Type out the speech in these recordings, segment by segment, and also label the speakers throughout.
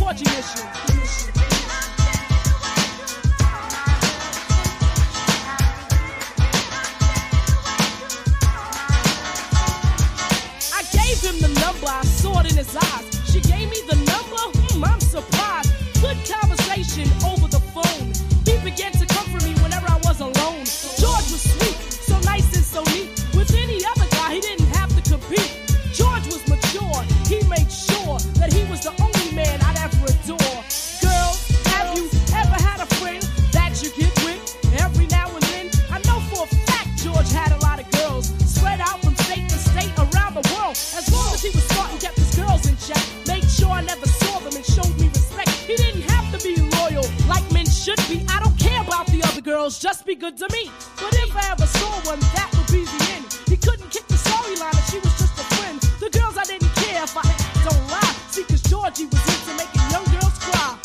Speaker 1: Porgy mission. I gave him the number, I saw it in his eyes. She gave me the number, I'm surprised. Good conversation over the phone. He began to comfort me whenever I was alone. George was sweet, so nice and so neat. With any other guy, he didn't have to compete. George was mature, he made sure that he was the only man I'd ever adore. Girls, have you ever had a friend that you get with every now and then? I know for a fact George had a lot of girls spread out from state to state around the world. As long as he was smart and kept his girls in check, made sure I never saw them and showed me respect. He didn't have to be loyal like men should be. I don't care about the other girls, just be good to me. But if I ever saw one, that would be the end. He couldn't kick the storyline and she was just a friend. The girls I didn't care if I don't lie. See, cause Georgie was into making young girls cry.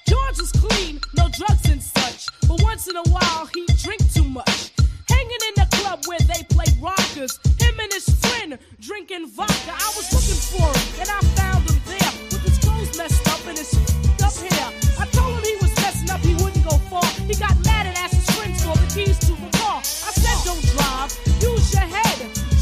Speaker 1: George was clean, no drugs and such. But once in a while, he'd drink too much. Hanging in the club where they played rockers. Him and his friend drinking vodka. I was looking for him, and I found him there. With his clothes messed up and his up hair. I told him he was messing up, he wouldn't go far. He got mad and asked his friends for the keys to the car. I said, don't drive, use your head.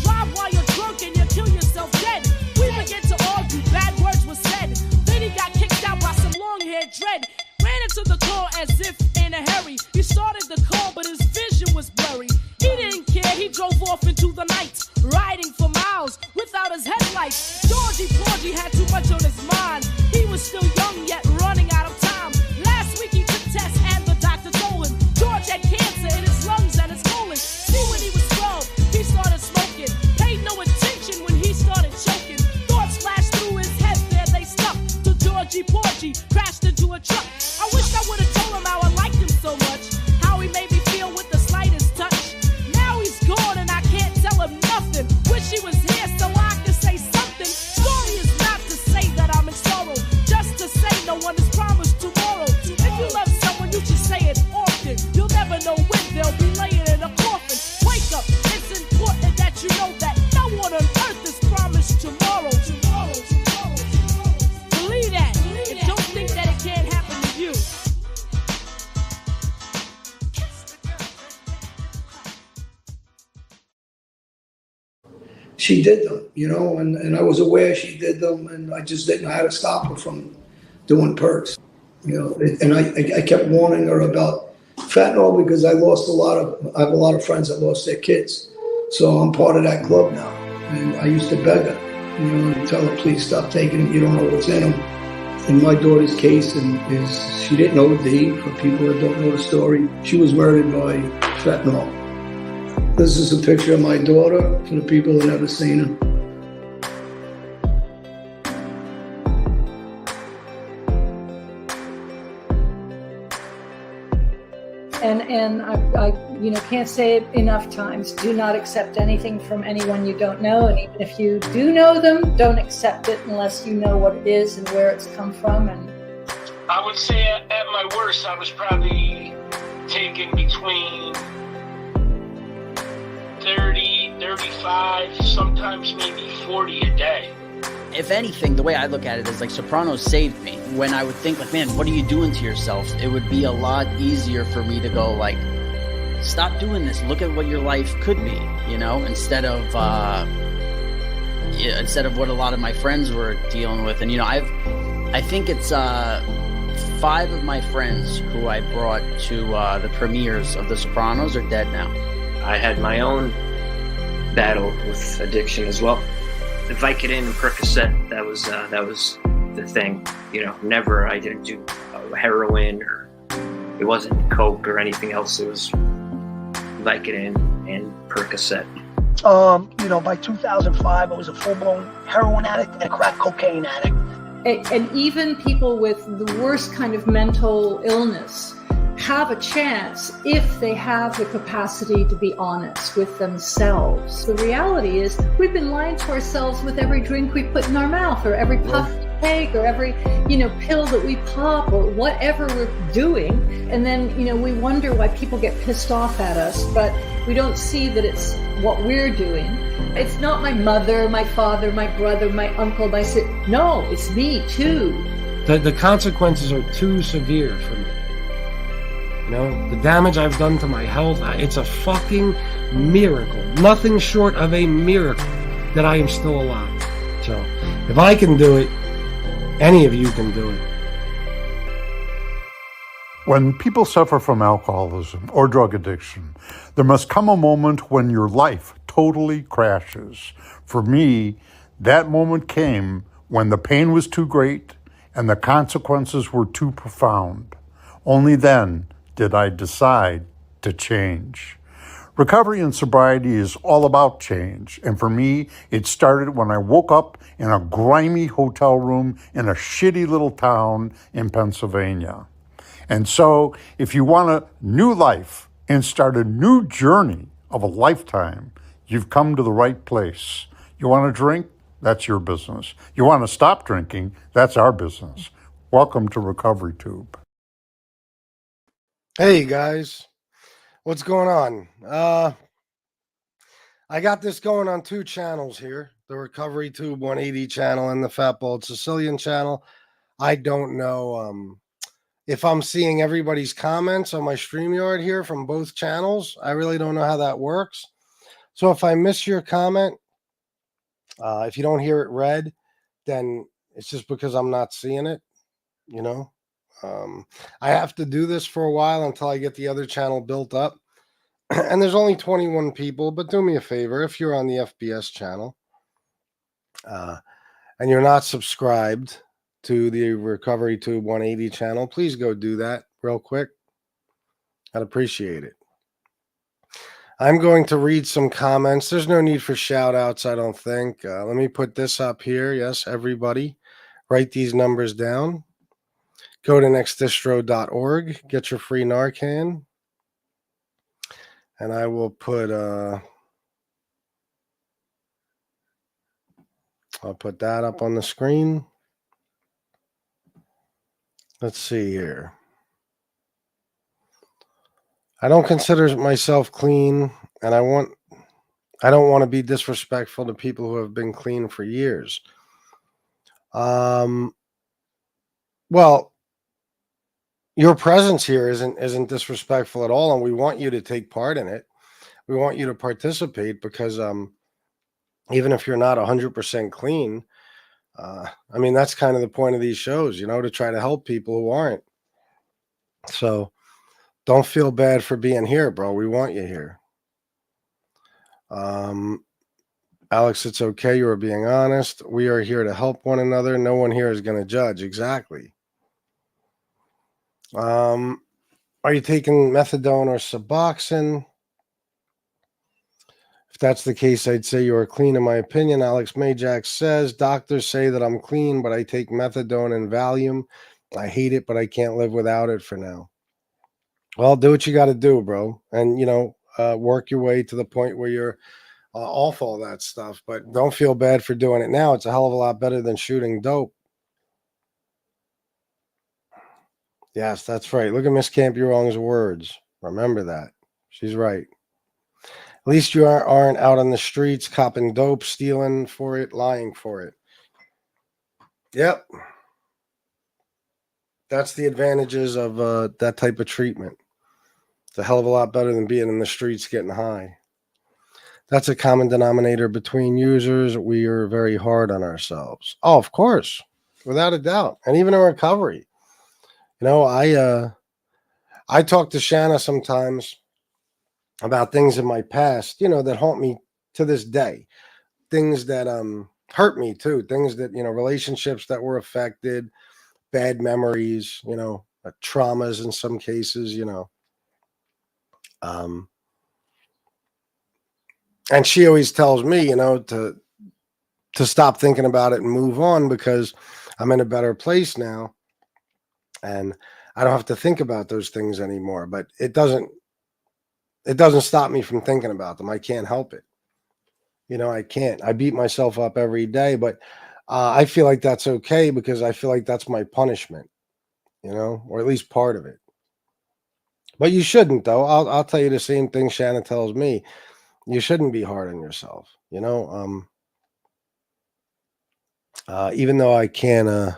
Speaker 1: Drive while you're drunk and you'll kill yourself dead. We began to argue, bad words were said. Then he got kicked out by some long-haired dread. Ran into the car as if in a hurry. He started the car, but his vision was blurry. He didn't care, he drove off into the night, riding for miles without his headlights. Georgie Porgy had too much on his mind. He was still young, yet running out of time. Last week he took tests and the doctor told him George had cancer in his lungs and his colon. See, when he was 12, he started smoking. Paid no attention when he started choking. Thoughts flashed through his head, there they stuck. To Georgie Porgy, crashed into a truck. I wish I would have told him how I liked him so much. How he made me feel with the slightest touch. Now he's gone and I can't tell him nothing. Wish he was here so I could say something. Story is not to say that I'm in sorrow, just to say no one is promised tomorrow. If you love someone, you should say it often. You'll never know when they'll be laying in a coffin. Wake up, it's important that you know that no one on earth is promised tomorrow. Believe that, and don't think that it can't happen to you.
Speaker 2: She did them, and I was aware she did them, and I just didn't know how to stop her from doing perks, and I kept warning her about fentanyl because I have a lot of friends that lost their kids. So I'm part of that club now. And I used to beg her, and tell her, please stop taking them. You don't know what's in them. In my daughter's case, is she didn't OD. For people that don't know the story, she was murdered by fentanyl. This is a picture of my daughter for the people that never seen her.
Speaker 3: And I can't say it enough times. Do not accept anything from anyone you don't know. And even if you do know them, don't accept it unless you know what it is and where it's come from. And
Speaker 4: I would say at my worst, I was probably taking between 30, 35, sometimes maybe 40 a day.
Speaker 5: If anything, the way I look at it is like Sopranos saved me. When I would think like, man, what are you doing to yourself? It would be a lot easier for me to go like, stop doing this. Look at what your life could be, instead of what a lot of my friends were dealing with. And, I think it's 5 of my friends who I brought to the premieres of The Sopranos are dead now.
Speaker 6: I had my own battle with addiction as well. The Vicodin and Percocet, that was the thing. Never, I didn't do heroin, or it wasn't coke or anything else. It was Vicodin and Percocet.
Speaker 7: By 2005, I was a full-blown heroin addict and a crack cocaine addict.
Speaker 3: And even people with the worst kind of mental illness have a chance if they have the capacity to be honest with themselves. The reality is we've been lying to ourselves with every drink we put in our mouth, or every puff we take, or every, pill that we pop, or whatever we're doing. And then, we wonder why people get pissed off at us, but we don't see that it's what we're doing. It's not my mother, my father, my brother, my uncle, my sister. No, it's me too.
Speaker 8: The consequences are too severe for me. The damage I've done to my health, it's a fucking miracle. Nothing short of a miracle that I am still alive. So, if I can do it, any of you can do it.
Speaker 9: When people suffer from alcoholism or drug addiction, there must come a moment when your life totally crashes. For me, that moment came when the pain was too great and the consequences were too profound. Only then did I decide to change. Recovery and sobriety is all about change, and for me, it started when I woke up in a grimy hotel room in a shitty little town in Pennsylvania. And so, if you want a new life and start a new journey of a lifetime, you've come to the right place. You want to drink? That's your business. You want to stop drinking? That's our business. Welcome to Recovery Tube.
Speaker 10: Hey guys, what's going on? I got this going on 2 channels here, the Recovery Tube 180 channel and the Fat Bald Sicilian channel. I don't know if I'm seeing everybody's comments on my StreamYard here from both channels. I really don't know how that works. So if I miss your comment, if you don't hear it read, then it's just because I'm not seeing it, I have to do this for a while until I get the other channel built up. And there's only 21 people, but do me a favor. If you're on the FBS channel and you're not subscribed to the Recovery Tube 180 channel, please go do that real quick. I'd appreciate it. I'm going to read some comments. There's no need for shout outs, I don't think. Let me put this up here. Yes, everybody, write these numbers down. Go to nextdistro.org, get your free Narcan. And I will put, I'll put that up on the screen. Let's see here. I don't consider myself clean, and I don't want to be disrespectful to people who have been clean for years. Well, your presence here isn't disrespectful at all, and we want you to take part in it. We want you to participate because even if you're not 100% clean, that's kind of the point of these shows, to try to help people who aren't. So don't feel bad for being here, bro. We want you here. Alex, it's okay. You are being honest. We are here to help one another. No one here is going to judge. Exactly. Are you taking methadone or Suboxone? If that's the case, I'd say you are clean in my opinion. Alex Majak says, doctors say that I'm clean, but I take methadone and Valium. I hate it, but I can't live without it for now. Well, do what you got to do, bro. And, work your way to the point where you're off all that stuff. But don't feel bad for doing it now. It's a hell of a lot better than shooting dope. Yes, that's right. Look at Miss Campy-Wrong's words. Remember that. She's right. At least you aren't out on the streets copping dope, stealing for it, lying for it. Yep. That's the advantages of that type of treatment. It's a hell of a lot better than being in the streets getting high. That's a common denominator between users. We are very hard on ourselves. Oh, of course. Without a doubt. And even in recovery. I talk to Shanna sometimes about things in my past, that haunt me to this day. Things that hurt me too. Things that, relationships that were affected, bad memories, traumas in some cases, and she always tells me, to stop thinking about it and move on because I'm in a better place now. And I don't have to think about those things anymore. But it doesn't stop me from thinking about them. I can't help it. I can't. I beat myself up every day, but I feel like that's okay because I feel like that's my punishment, or at least part of it. But you shouldn't, though. I'll tell you the same thing Shanna tells me. You shouldn't be hard on yourself, even though I can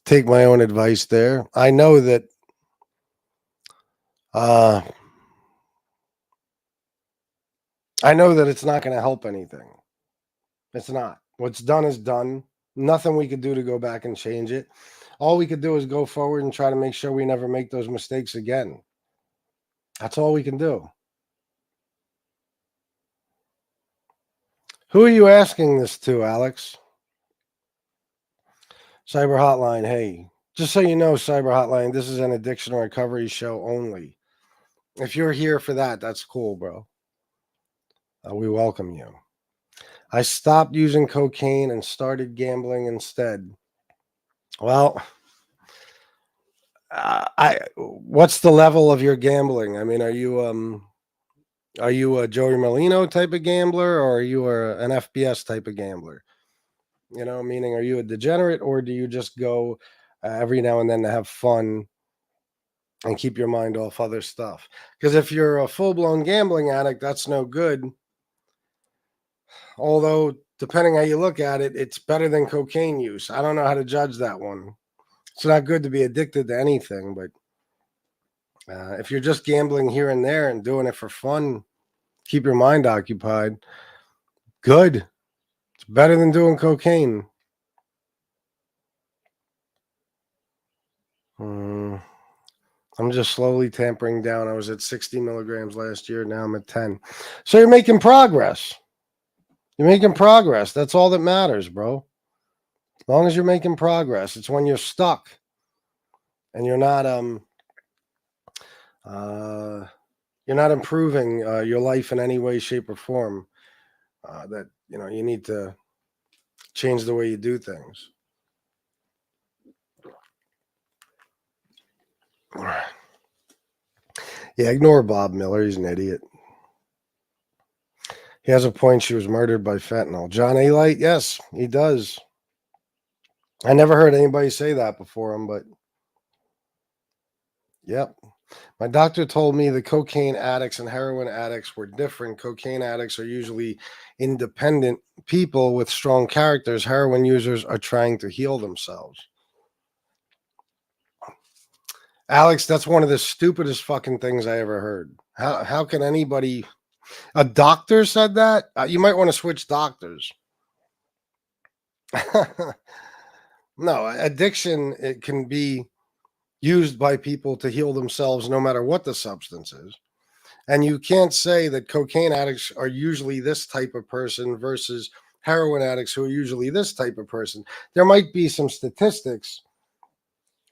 Speaker 10: take my own advice there. I know that it's not going to help anything. It's not. What's done is done. Nothing we could do to go back and change it. All we could do is go forward and try to make sure we never make those mistakes again. That's all we can do. Who are you asking this to, Alex? Cyber Hotline. Hey, just so you know, Cyber Hotline, this is an addiction recovery show only. If you're here for that, that's cool, bro. We welcome you. I stopped using cocaine and started gambling instead. Well, what's the level of your gambling? I mean, are you a Joey Molino type of gambler, or are you an FBS type of gambler? Meaning, are you a degenerate, or do you just go every now and then to have fun and keep your mind off other stuff? Because if you're a full-blown gambling addict, that's no good. Although, depending how you look at it, it's better than cocaine use. I don't know how to judge that one. It's not good to be addicted to anything, but if you're just gambling here and there and doing it for fun, keep your mind occupied, good. It's better than doing cocaine. I'm just slowly tampering down. I was at 60 milligrams last year. Now I'm at 10. So you're making progress. You're making progress. That's all that matters, bro. As long as you're making progress. It's when you're stuck and you're not improving your life in any way, shape, or form that you need to change the way you do things. Yeah, ignore Bob Miller. He's an idiot. He has a point. She was murdered by fentanyl. John A. Light, yes, he does. I never heard anybody say that before him, but yep. My doctor told me the cocaine addicts and heroin addicts were different. Cocaine addicts are usually independent people with strong characters. Heroin users are trying to heal themselves. Alex, that's one of the stupidest fucking things I ever heard. How can anybody... A doctor said that? You might want to switch doctors. No, addiction, it can be used by people to heal themselves no matter what the substance is. And you can't say that cocaine addicts are usually this type of person versus heroin addicts who are usually this type of person. There might be some statistics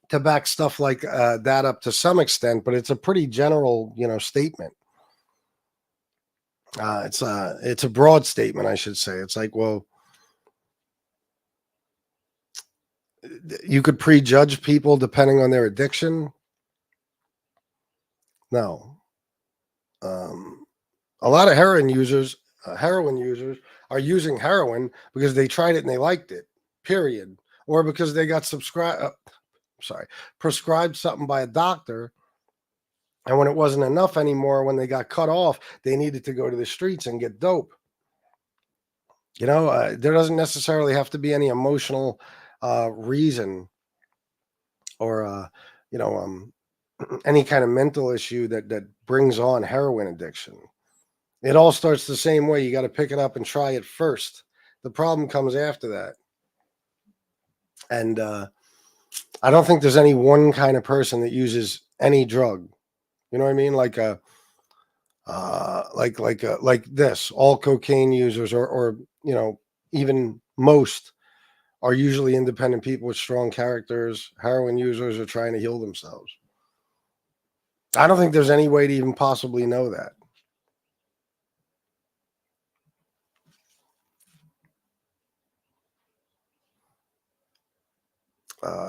Speaker 10: to back stuff like that up to some extent, but it's a pretty general, statement. It's a broad statement, I should say. It's like, well, you could prejudge people depending on their addiction. No. A lot of heroin users are using heroin because they tried it and they liked it, period. Or because they got prescribed something by a doctor. And when it wasn't enough anymore, when they got cut off, they needed to go to the streets and get dope. There doesn't necessarily have to be any emotional reason or, any kind of mental issue that brings on heroin addiction. It all starts the same way. You got to pick it up and try it first. The problem comes after that. And I don't think there's any one kind of person that uses any drug. You know what I mean? Like this, all cocaine users or even most are usually independent people with strong characters. Heroin users are trying to heal themselves. I don't think there's any way to even possibly know that.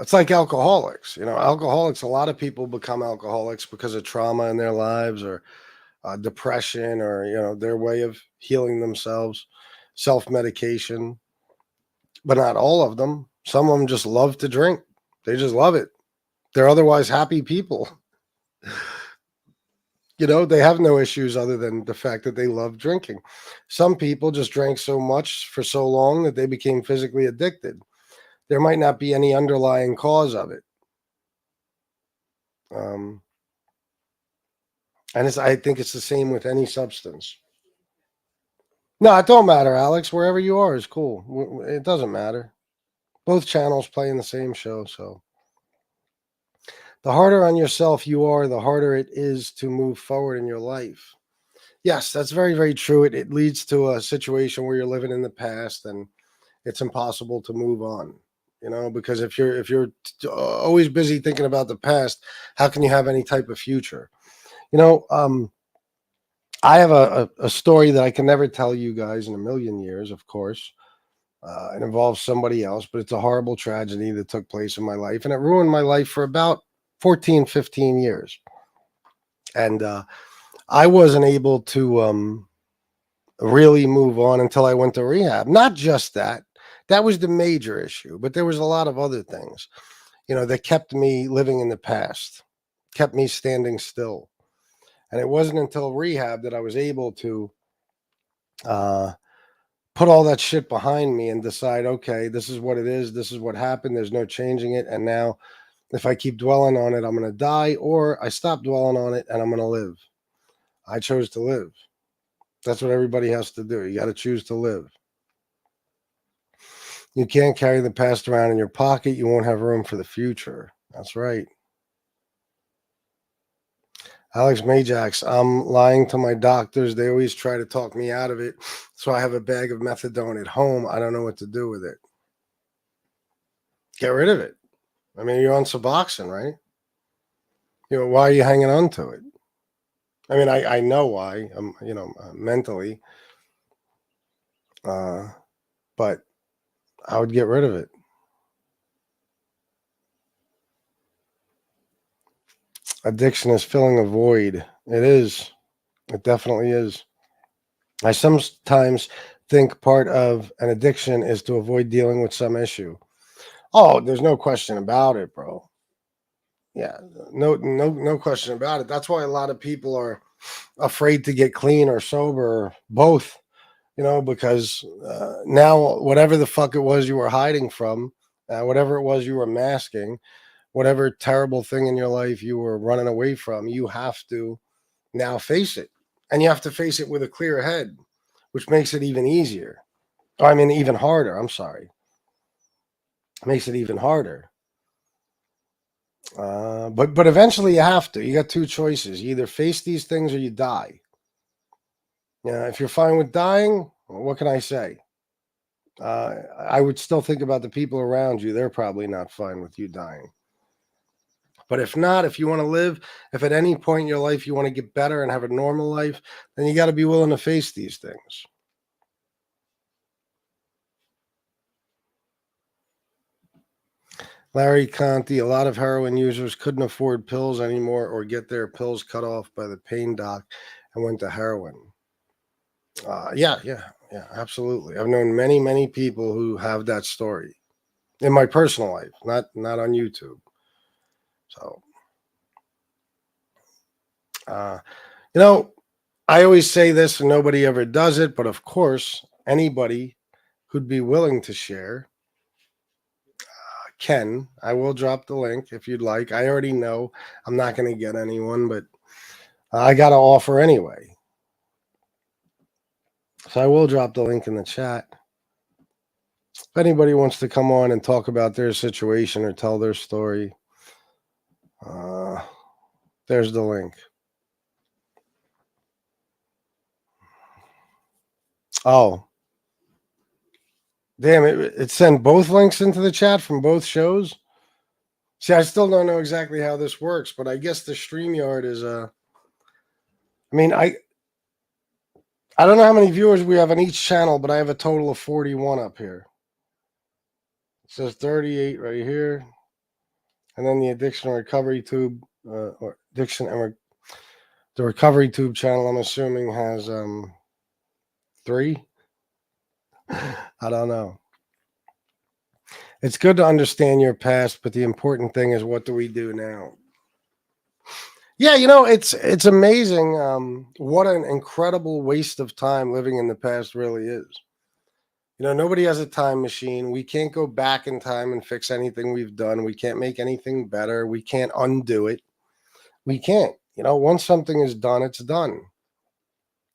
Speaker 10: It's like alcoholics. Alcoholics, a lot of people become alcoholics because of trauma in their lives or depression or, their way of healing themselves, self-medication. But not all of them. Some of them just love to drink. They just love it. They're otherwise happy people. They have no issues other than the fact that they love drinking. Some people just drank so much for so long that they became physically addicted. There might not be any underlying cause of it. And I think it's the same with any substance. No, it don't matter, Alex. Wherever you are is cool. It doesn't matter. Both channels play in the same show, so. The harder on yourself you are, the harder it is to move forward in your life. Yes, that's very, very true. It leads to a situation where you're living in the past and it's impossible to move on, because if you're always busy thinking about the past, how can you have any type of future? I have a story that I can never tell you guys in a million years, of course. It involves somebody else, but it's a horrible tragedy that took place in my life, and it ruined my life for about 14, 15 years. And I wasn't able to really move on until I went to rehab. Not just that. That was the major issue, but there was a lot of other things, that kept me living in the past, kept me standing still. And it wasn't until rehab that I was able to put all that shit behind me and decide, okay, this is what it is. This is what happened. There's no changing it. And now if I keep dwelling on it, I'm going to die, or I stop dwelling on it and I'm going to live. I chose to live. That's what everybody has to do. You got to choose to live. You can't carry the past around in your pocket. You won't have room for the future. That's right. Alex Majax, I'm lying to my doctors. They always try to talk me out of it. So I have a bag of methadone at home. I don't know what to do with it. Get rid of it. I mean, you're on Suboxone, right? Why are you hanging on to it? I mean, I know why. I'm, mentally. But I would get rid of it. Addiction is filling a void. It is. It definitely is. I sometimes think part of an addiction is to avoid dealing with some issue. Oh, there's no question about it, bro. Yeah, no question about it. That's why a lot of people are afraid to get clean or sober, or both, because now whatever the fuck it was you were hiding from, whatever it was you were masking, whatever terrible thing in your life you were running away from, you have to now face it. And you have to face it with a clear head, which makes it even easier. Even harder. I'm sorry. Makes it even harder. But eventually you have to. You got two choices. You either face these things or you die. If you're fine with dying, what can I say? I would still think about the people around you. They're probably not fine with you dying. But if not, if you want to live, if at any point in your life you want to get better and have a normal life, then you got to be willing to face these things. Larry Conti, a lot of heroin users couldn't afford pills anymore or get their pills cut off by the pain doc and went to heroin. Yeah, absolutely. I've known many, many people who have that story in my personal life, not on YouTube. So, I always say this and nobody ever does it, but of course, anybody who'd be willing to share can. I will drop the link if you'd like. I already know I'm not going to get anyone, but I got to offer anyway. So I will drop the link in the chat. If anybody wants to come on and talk about their situation or tell their story, there's the link. Oh. Damn, it sent both links into the chat from both shows. See, I still don't know exactly how this works, but I guess the StreamYard is I don't know how many viewers we have on each channel, but I have a total of 41 up here. It says 38 right here. And then the addiction recovery tube, or addiction and the recovery tube channel, I'm assuming, has 3. I don't know. It's good to understand your past, but the important thing is, what do we do now? Yeah, it's amazing what an incredible waste of time living in the past really is. Nobody has a time machine. We can't go back in time and fix anything we've done. We can't make anything better. We can't undo it. We can't. Once something is done, it's done.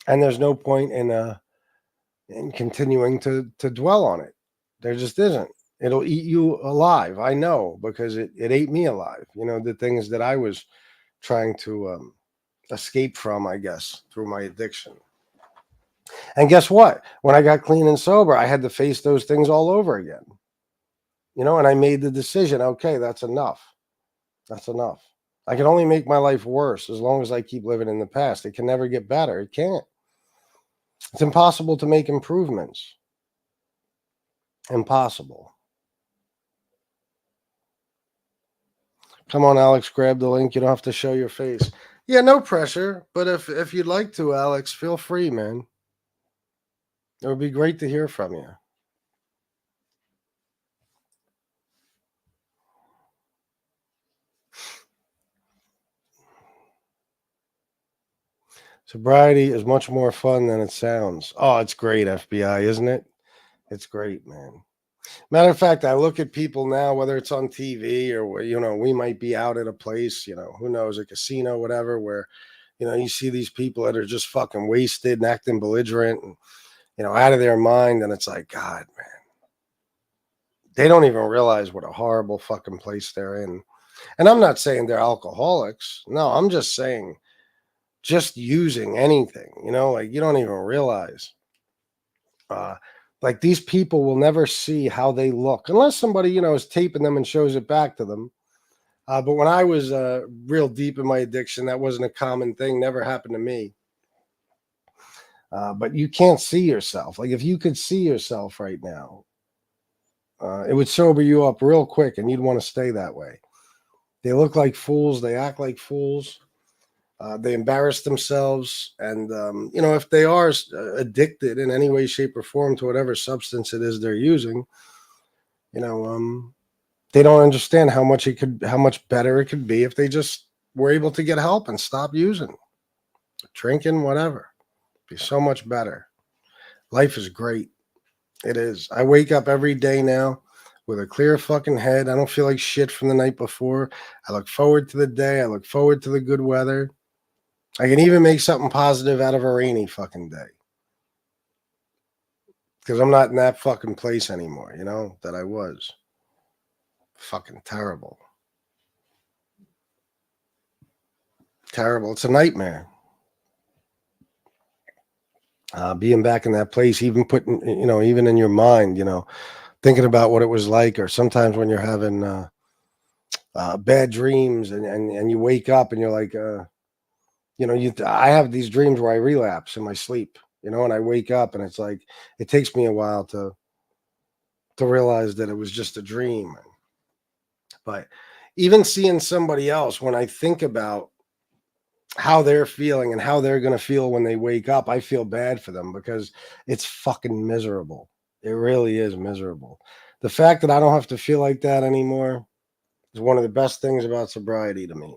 Speaker 10: And there's no point in continuing to dwell on it. There just isn't. It'll eat you alive. I know, because it ate me alive. The things that I was trying to escape from, I guess, through my addiction. And guess what? When I got clean and sober, I had to face those things all over again. And I made the decision, okay, that's enough. That's enough. I can only make my life worse as long as I keep living in the past. It can never get better. It can't. It's impossible to make improvements. Impossible. Come on, Alex, grab the link. You don't have to show your face. Yeah, no pressure. But if you'd like to, Alex, feel free, man. It would be great to hear from you. Sobriety is much more fun than it sounds. Oh, it's great, FBI, isn't it? It's great, man. Matter of fact, I look at people now, whether it's on TV or, we might be out at a place, who knows, a casino, whatever, where, you see these people that are just fucking wasted and acting belligerent and, out of their mind. And it's like, God, man, they don't even realize what a horrible fucking place they're in. And I'm not saying they're alcoholics. No, I'm just saying just using anything, like you don't even realize. Like these people will never see how they look unless somebody, is taping them and shows it back to them. But when I was real deep in my addiction, that wasn't a common thing. Never happened to me. But you can't see yourself. Like if you could see yourself right now, it would sober you up real quick and you'd want to stay that way. They look like fools. They act like fools. They embarrass themselves. And, if they are addicted in any way, shape, or form to whatever substance it is they're using, they don't understand how much better it could be if they just were able to get help and stop using, drinking, whatever. It'd be so much better. Life is great. It is. I wake up every day now with a clear fucking head. I don't feel like shit from the night before. I look forward to the day. I look forward to the good weather. I can even make something positive out of a rainy fucking day. Because I'm not in that fucking place anymore, that I was. Fucking terrible. Terrible. It's a nightmare. Being back in that place, even putting, even in your mind, thinking about what it was like, or sometimes when you're having bad dreams and you wake up and you're like, I have these dreams where I relapse in my sleep, and I wake up and it's like, it takes me a while to realize that it was just a dream. But even seeing somebody else, when I think about how they're feeling and how they're going to feel when they wake up, I feel bad for them because it's fucking miserable. It really is miserable. The fact that I don't have to feel like that anymore is one of the best things about sobriety to me.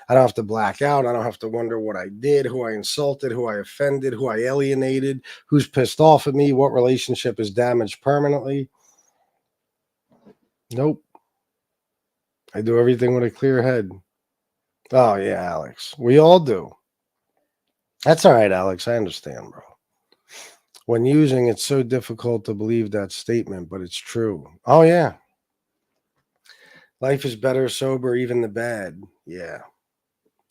Speaker 10: I don't have to black out. I don't have to wonder what I did, who I insulted, who I offended, who I alienated, who's pissed off at me, what relationship is damaged permanently. Nope. I do everything with a clear head. Oh, yeah, Alex. We all do. That's all right, Alex. I understand, bro. When using, it's so difficult to believe that statement, but it's true. Oh, yeah. Life is better sober, even the bad. Yeah.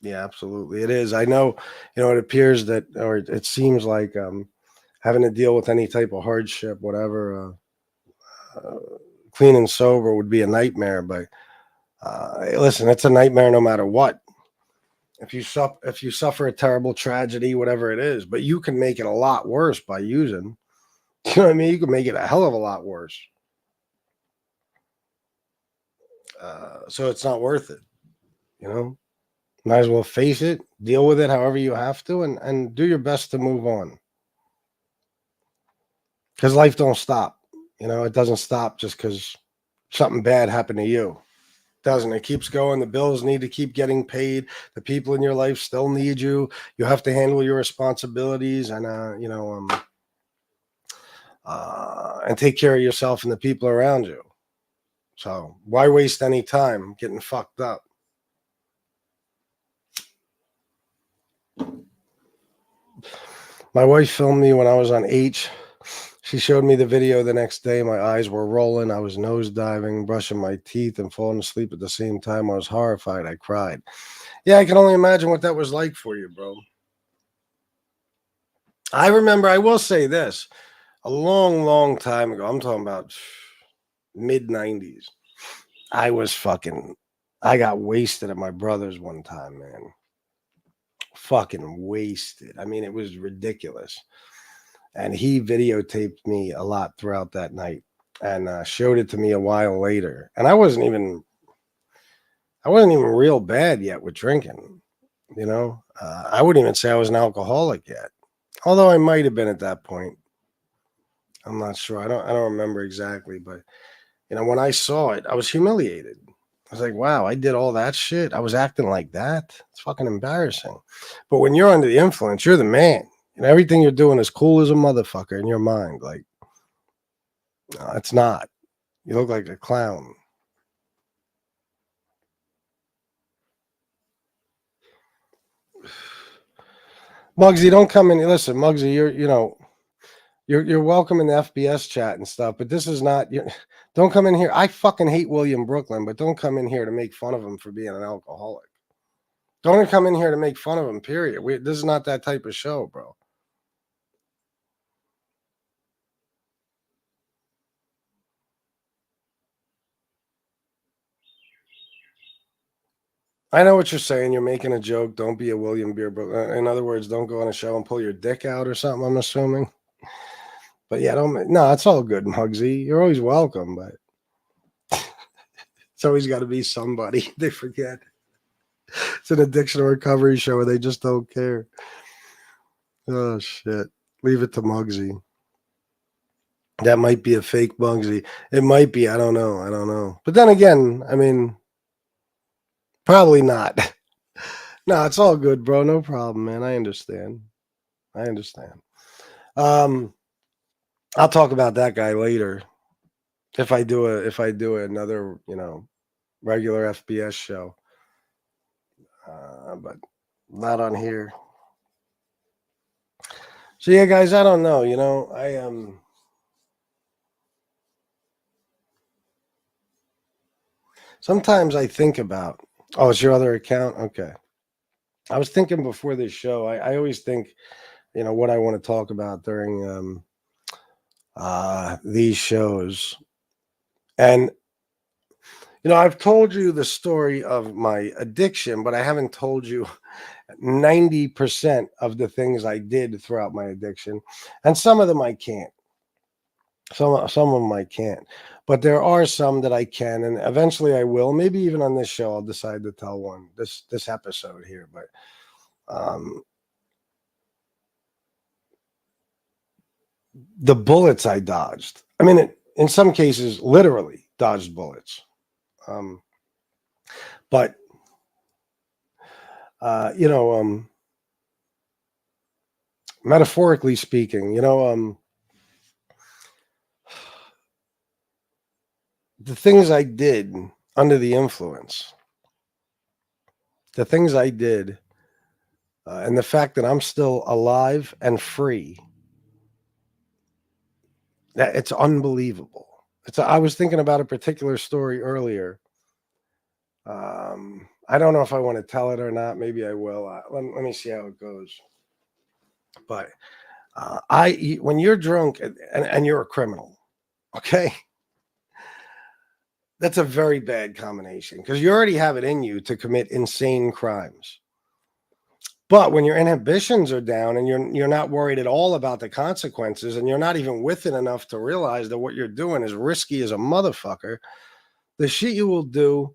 Speaker 10: Yeah, absolutely. It is. I know, it appears that, or it seems like having to deal with any type of hardship, whatever, clean and sober would be a nightmare. But listen, it's a nightmare no matter what. If you suffer a terrible tragedy, whatever it is, but you can make it a lot worse by using. You know what I mean? You can make it a hell of a lot worse. So it's not worth it. You know, might as well face it, deal with it however you have to, and do your best to move on. Because life don't stop. You know, it doesn't stop just because something bad happened to you. It doesn't. It keeps going. The bills need to keep getting paid. The people in your life still need you. You have to handle your responsibilities and and take care of yourself and the people around you. So why waste any time getting fucked up? My wife filmed me when I was on H. She showed me the video the next day. My eyes were rolling. I was nose diving, brushing my teeth, and falling asleep at the same time. I was horrified. I cried. Yeah, I can only imagine what that was like for you, bro. I remember, I will say this, a long, long time ago, I'm talking about mid-90s, I got wasted at my brother's one time, man. Fucking wasted. I mean, it was ridiculous. And he videotaped me a lot throughout that night and showed it to me a while later. And I wasn't even real bad yet with drinking, you know. I wouldn't even say I was an alcoholic yet, although I might have been at that point. I'm not sure. I don't remember exactly, but you know, when I saw it, I was humiliated. I was like, wow, I did all that shit. I was acting like that. It's fucking embarrassing. But when you're under the influence, you're the man. And everything you're doing is cool as a motherfucker in your mind. Like, no, it's not. You look like a clown. Muggsy, don't come in. Listen, Muggsy, you're welcome in the FBS chat and stuff, but this is not. Don't come in here. I fucking hate William Brooklyn, but don't come in here to make fun of him for being an alcoholic. Don't come in here to make fun of him. Period. This is not that type of show, bro. I know what you're saying. You're making a joke. Don't be a William Beer. In other words, don't go on a show and pull your dick out or something, I'm assuming. But yeah, no, it's all good, Muggsy. You're always welcome, but it's always got to be somebody. They forget. It's an addiction recovery show where they just don't care. Oh, shit. Leave it to Muggsy. That might be a fake Muggsy. It might be. I don't know. But then again, I mean, probably not. No, it's all good, bro. No problem, man. I understand. I'll talk about that guy later. If I do another, regular FBS show. But not on here. So yeah, guys, I don't know. Sometimes I think about. Oh, it's your other account? Okay. I was thinking before this show. I always think, what I want to talk about during these shows, and I've told you the story of my addiction, but I haven't told you 90% of the things I did throughout my addiction. And some of them I can't. Some of them I can't. But there are some that I can, and eventually I will. Maybe even on this show I'll decide to tell one this episode here. But the bullets I dodged. I mean, in some cases, literally dodged bullets. But metaphorically speaking, the things I did under the influence, the things I did, and the fact that I'm still alive and free, that it's unbelievable. I was thinking about a particular story earlier. I don't know if I want to tell it or not. Maybe I will. Let me see how it goes. But when you're drunk and you're a criminal, okay, that's a very bad combination because you already have it in you to commit insane crimes. But when your inhibitions are down and you're not worried at all about the consequences, and you're not even with it enough to realize that what you're doing is risky as a motherfucker, The shit you will do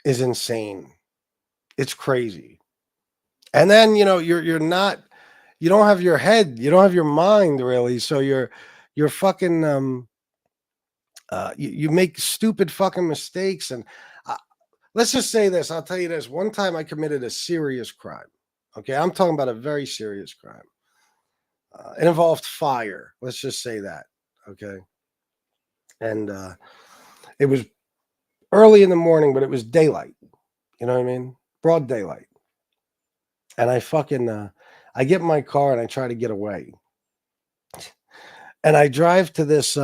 Speaker 10: is insane. It's crazy. And then, you know, you're not, you don't have your head, you don't have your mind really. So you're fucking, you make stupid fucking mistakes. And uh, let's just say this. I'll tell you this. One time I committed a serious crime. Okay. I'm talking about a very serious crime. It involved fire. Let's just say that. Okay. And it was early in the morning, but it was daylight. You know what I mean? Broad daylight. And I fucking, I get in my car and I try to get away. And I drive to this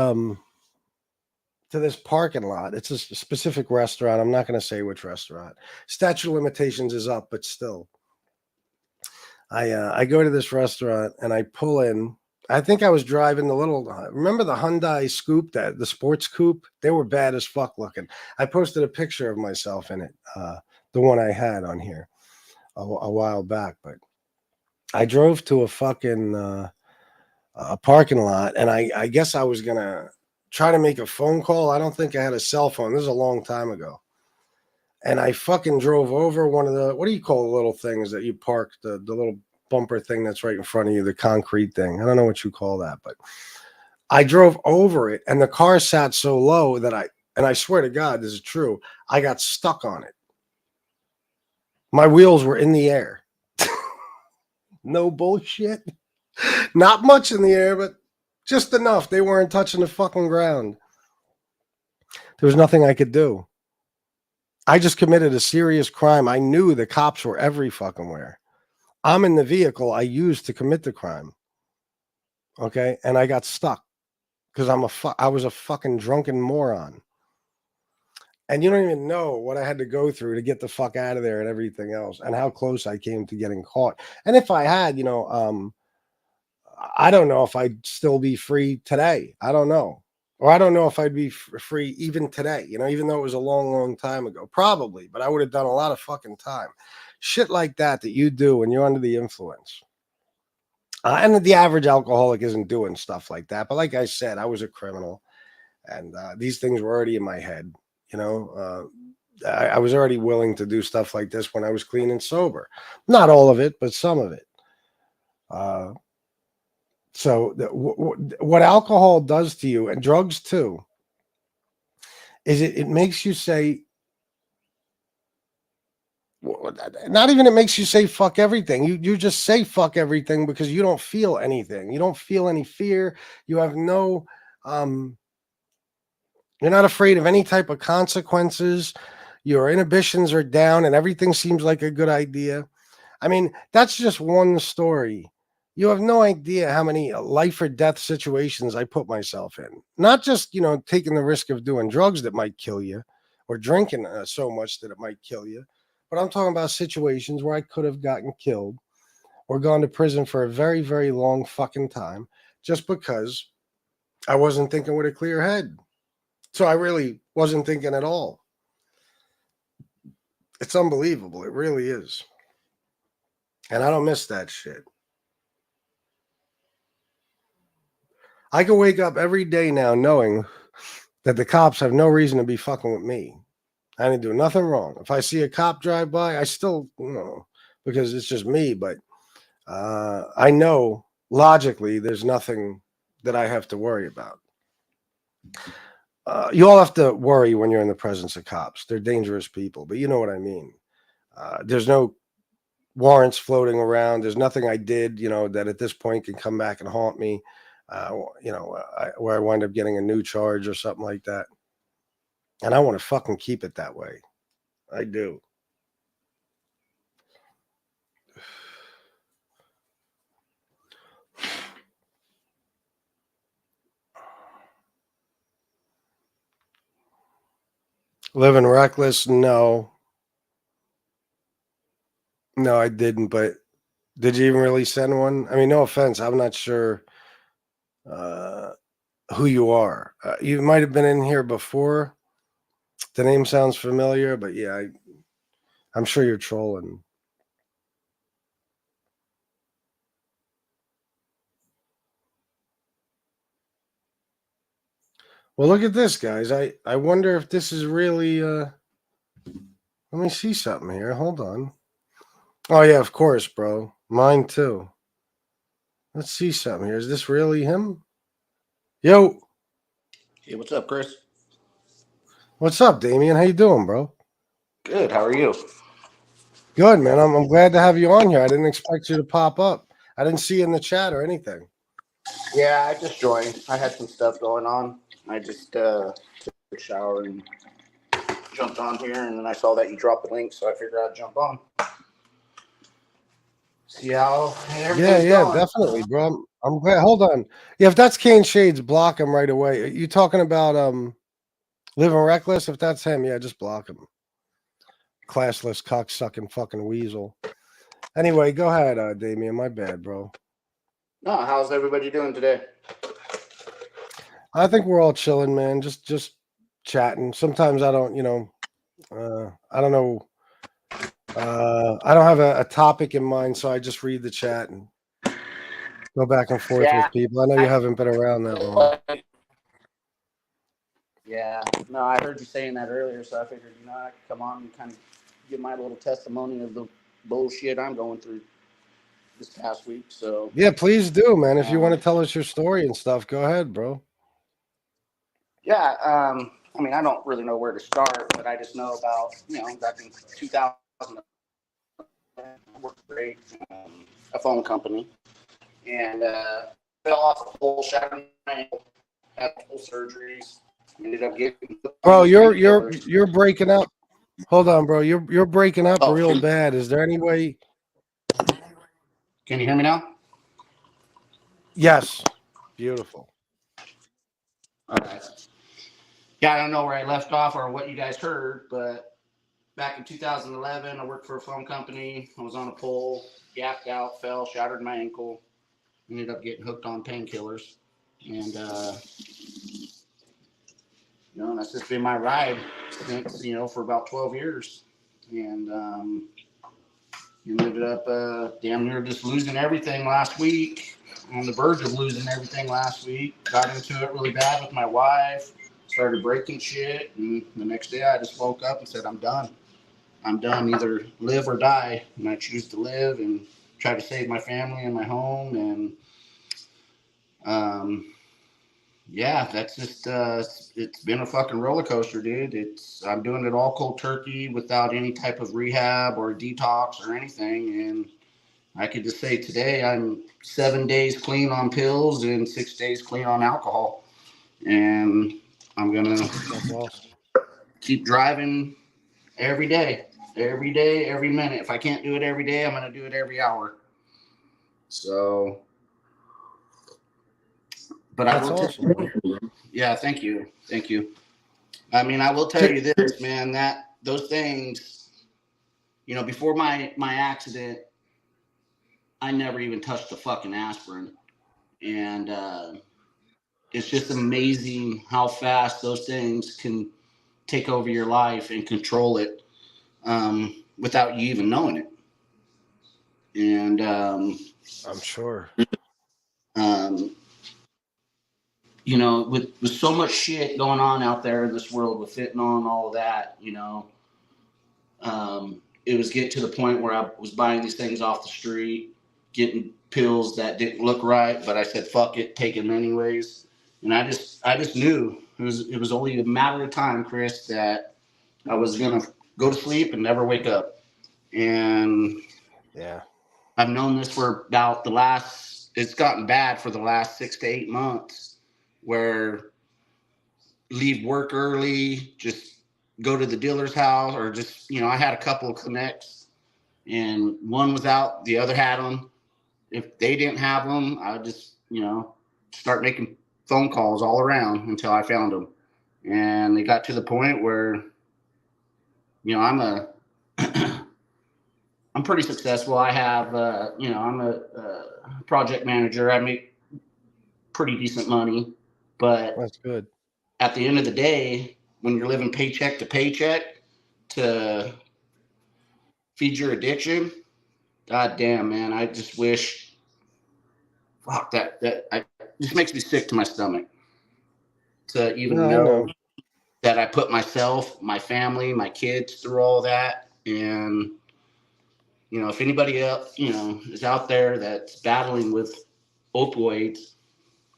Speaker 10: parking lot. It's a specific restaurant. I'm not going to say which restaurant. Statute of limitations is up, but still. I go to this restaurant and I pull in. I think I was driving the little, remember the Hyundai Scoop, the sports coupe? They were bad as fuck looking. I posted a picture of myself in it, the one I had on here a while back. But I drove to a fucking a parking lot, and I guess I was going to try to make a phone call. I don't think I had a cell phone. This is a long time ago. And I fucking drove over one of the, what do you call the little things that you park, the little bumper thing that's right in front of you, the concrete thing. I don't know what you call that, but I drove over it and the car sat so low that I swear to God, this is true, I got stuck on it. My wheels were in the air. No bullshit. Not much in the air, but just enough. They weren't touching the fucking ground. There was nothing I could do. I just committed a serious crime. I knew the cops were every fucking where. I'm in the vehicle I used to commit the crime. Okay. And I got stuck because I was a fucking drunken moron. And you don't even know what I had to go through to get the fuck out of there and everything else, and how close I came to getting caught. And if I had, you know, I don't know if I'd still be free today. I don't know. Or I don't know if I'd be free even today, you know, even though it was a long, long time ago. Probably, but I would have done a lot of fucking time. Shit like that you do when you're under the influence. And the average alcoholic isn't doing stuff like that. But like I said, I was a criminal. And these things were already in my head. You know, I was already willing to do stuff like this when I was clean and sober. Not all of it, but some of it. So what alcohol does to you, and drugs too, is it makes you say, not even it makes you say fuck everything. You just say fuck everything because you don't feel anything. You don't feel any fear. You have no, you're not afraid of any type of consequences. Your inhibitions are down and everything seems like a good idea. I mean, that's just one story. You have no idea how many life or death situations I put myself in. Not just, you know, taking the risk of doing drugs that might kill you or drinking so much that it might kill you. But I'm talking about situations where I could have gotten killed or gone to prison for a very, very long fucking time just because I wasn't thinking with a clear head. So I really wasn't thinking at all. It's unbelievable. It really is. And I don't miss that shit. I can wake up every day now knowing that the cops have no reason to be fucking with me. I didn't do nothing wrong. If I see a cop drive by, I still, you know, because it's just me, but I know logically there's nothing that I have to worry about. You all have to worry when you're in the presence of cops. They're dangerous people, but you know what I mean. There's no warrants floating around. There's nothing I did, you know, that at this point can come back and haunt me, you know, where I wind up getting a new charge or something like that. And I want to fucking keep it that way. I do. Living reckless? No. No, I didn't, but did you even really send one? I mean, no offense. I'm not sure who you are. You might have been in here before. The name sounds familiar, but yeah, I'm sure you're trolling. Well, look at this, guys. I wonder if this is really. Let me see something here. Hold on. Oh yeah, of course, bro. Mine too. Let's see something here. Is this really him? Yo.
Speaker 11: Hey, what's up, Chris?
Speaker 10: What's up, Damien? How you doing, bro?
Speaker 11: Good. How are you?
Speaker 10: Good, man. I'm glad to have you on here. I didn't expect you to pop up. I didn't see you in the chat or anything.
Speaker 11: Yeah, I just joined. I had some stuff going on. I just took a shower and jumped on here, and then I saw that you dropped the link, so I figured I'd jump on. See how everything's going.
Speaker 10: Definitely, bro. I'm glad. Hold on. Yeah, if that's Kane Shades, block him right away. Are you talking about Living Reckless? If that's him, yeah, just block him. Classless, cocksucking fucking weasel. Anyway, go ahead, Damien. My bad, bro.
Speaker 11: No, how's everybody doing today?
Speaker 10: I think we're all chilling, man. Just chatting. Sometimes I don't, I don't know. I don't have a topic in mind, so I just read the chat and go back and forth with people. I know you haven't been around that long.
Speaker 11: Yeah, no, I heard you saying that earlier, so I figured, I could come on and kind of give my little testimony of the bullshit I'm going through this past week. So
Speaker 10: yeah, please do, man. If you want to tell us your story and stuff, go ahead, bro.
Speaker 11: Yeah, I mean, I don't really know where to start, but I just know about, back in 2000, I worked for a phone company, and fell off a pole, shattered my ankle, had full surgeries, ended up getting.
Speaker 10: Bro, you're breaking up. Hold on, bro. You're breaking up real bad. Is there any way?
Speaker 11: Can you hear me now?
Speaker 10: Yes. Beautiful.
Speaker 11: All right. Yeah, I don't know where I left off or what you guys heard, but back in 2011, I worked for a phone company. I was on a pole, gapped out, fell, shattered my ankle, ended up getting hooked on painkillers. And, that's just been my ride since, for about 12 years. And ended up damn near just losing everything last week, on the verge of losing everything last week. Got into it really bad with my wife. Started breaking shit, and the next day I just woke up and said, I'm done. I'm done, either live or die. And I choose to live and try to save my family and my home. And that's just it's been a fucking roller coaster, dude. I'm doing it all cold turkey without any type of rehab or detox or anything. And I could just say today I'm 7 days clean on pills and 6 days clean on alcohol. And I'm going to keep driving every day, every minute. If I can't do it every day, I'm going to do it every hour. So, but I will tell you, yeah, thank you. I mean, I will tell you this, man, that those things, before my accident, I never even touched the fucking aspirin. And, it's just amazing how fast those things can take over your life and control it without you even knowing it. And
Speaker 10: I'm sure.
Speaker 11: With so much shit going on out there in this world with fentanyl and all of that, it was getting to the point where I was buying these things off the street, getting pills that didn't look right, but I said, fuck it, take them anyways. And I just knew it was only a matter of time, Chris, that I was going to go to sleep and never wake up. And
Speaker 10: yeah,
Speaker 11: I've known this for about it's gotten bad for the last 6 to 8 months, where leave work early, just go to the dealer's house, or just, I had a couple of connects and one was out, the other had them. If they didn't have them, I would just, start making phone calls all around until I found them. And they got to the point where, I'm pretty successful. I have, I'm a project manager. I make pretty decent money, but
Speaker 10: that's good.
Speaker 11: At the end of the day, when you're living paycheck to paycheck to feed your addiction, god damn, man, I just wish, fuck, that just makes me sick to my stomach. to even
Speaker 10: No, I
Speaker 11: know
Speaker 10: know.
Speaker 11: that I put myself, my family, my kids through all that. And, you know, if anybody else, you know, is out there that's battling with opioids,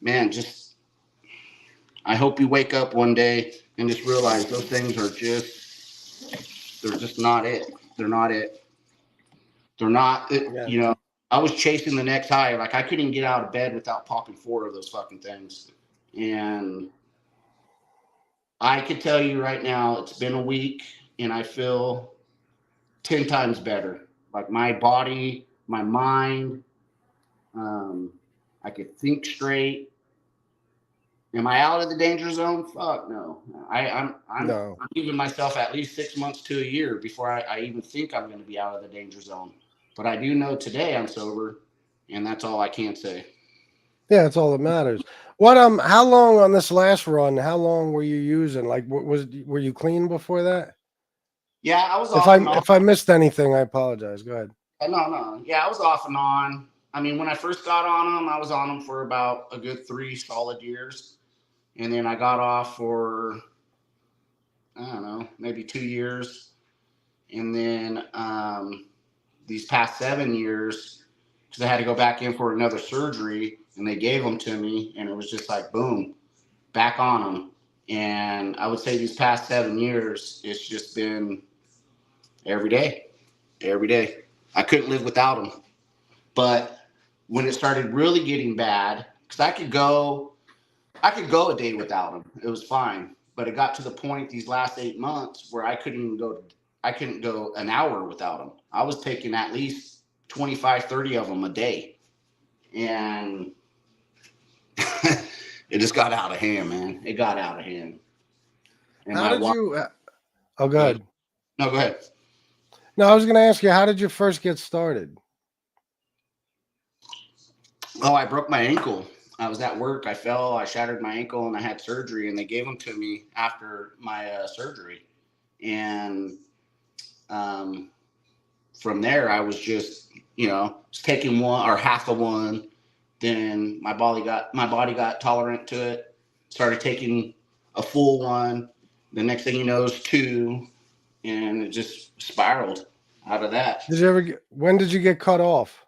Speaker 11: man, just, I hope you wake up one day and just realize those things are just, they're just not it. They're not it. They're not, it,
Speaker 10: Yeah.
Speaker 11: you know, I was chasing the next high. Like I couldn't get out of bed without popping 4 of those fucking things. And I could tell you right now, it's been a week and I feel 10 times better. Like my body, my mind, I could think straight. Am I out of the danger zone? Fuck no. I'm
Speaker 10: No.
Speaker 11: giving myself at least 6 months to a year before I even think I'm going to be out of the danger zone. But I do know today I'm sober, and that's all I can say.
Speaker 10: Yeah, that's all that matters. What how long on this last run? How long were you using? Like, were you clean before that?
Speaker 11: Yeah, I was
Speaker 10: If
Speaker 11: off and on.
Speaker 10: if I missed anything, I apologize. Go ahead.
Speaker 11: No. Yeah, I was off and on. I mean, when I first got on them, I was on them for about a good 3 solid years. And then I got off for, I don't know, maybe 2 years. And then these past 7 years, because I had to go back in for another surgery, and they gave them to me, and it was just like, boom, back on them. And I would say these past 7 years, it's just been every day. I couldn't live without them. But when it started really getting bad, because I could go a day without them. It was fine. But it got to the point these last 8 months where I couldn't go an hour without them. I was taking at least 25, 30 of them a day. And it just got out of hand, man. It got out of hand. And
Speaker 10: How did you? Oh, go ahead.
Speaker 11: No, go ahead.
Speaker 10: No, I was going to ask you, how did you first get started?
Speaker 11: Oh, I broke my ankle. I was at work. I fell. I shattered my ankle, and I had surgery. And they gave them to me after my surgery. And from there, I was just, you know, taking one or half of one. Then my body got tolerant to it. Started taking a full one. The next thing you know is 2, and it just spiraled out of that.
Speaker 10: Did you ever when did you get cut off?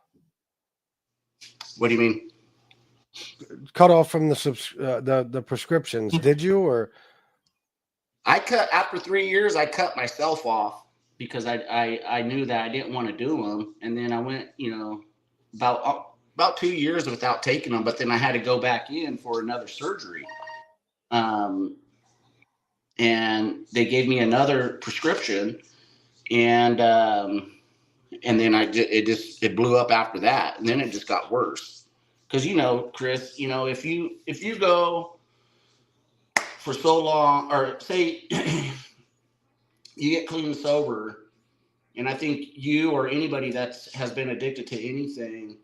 Speaker 11: What do you mean?
Speaker 10: Cut off from the prescriptions? Did you, or?
Speaker 11: I cut after 3 years. I cut myself off because I knew that I didn't want to do them, and then I went, you know, about 2 years without taking them. But then I had to go back in for another surgery, and they gave me another prescription, and then it blew up after that, and then it just got worse. Because, you know, Chris, you know, if you go for so long, or say you get clean and sober, and I think you or anybody that has been addicted to anything,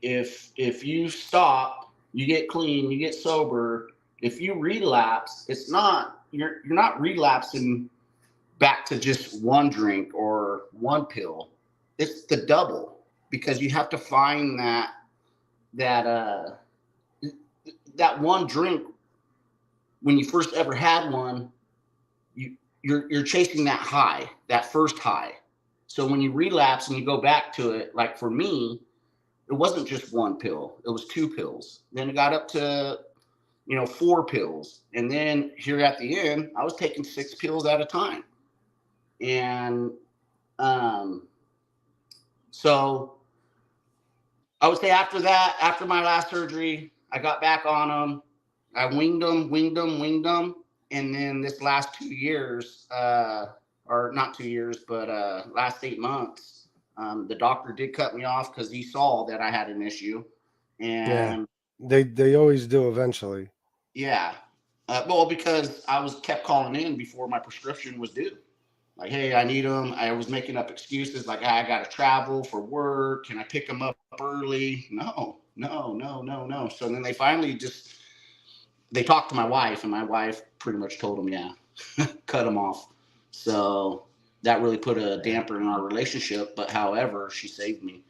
Speaker 11: if you stop, you get clean, you get sober, if you relapse, it's not, you're not relapsing back to just one drink or one pill. It's the double, because you have to find that one drink. When you first ever had one, you're chasing that high, that first high. So when you relapse and you go back to it, like for me, it wasn't just one pill, it was 2 pills. Then it got up to, you know, 4 pills. And then here at the end, I was taking 6 pills at a time. And so I would say after that, after my last surgery, I got back on them. I winged them. And then this last 2 years, or not 2 years, but last 8 months, the doctor did cut me off because he saw that I had an issue. And
Speaker 10: yeah, they always do eventually.
Speaker 11: Yeah. Well, because I kept calling in before my prescription was due. Like, hey, I need them. I was making up excuses like, I got to travel for work. Can I pick them up early? No. So then they finally they talked to my wife, and my wife pretty much told them, yeah, cut them off. So that really put a damper in our relationship. But however, she saved me.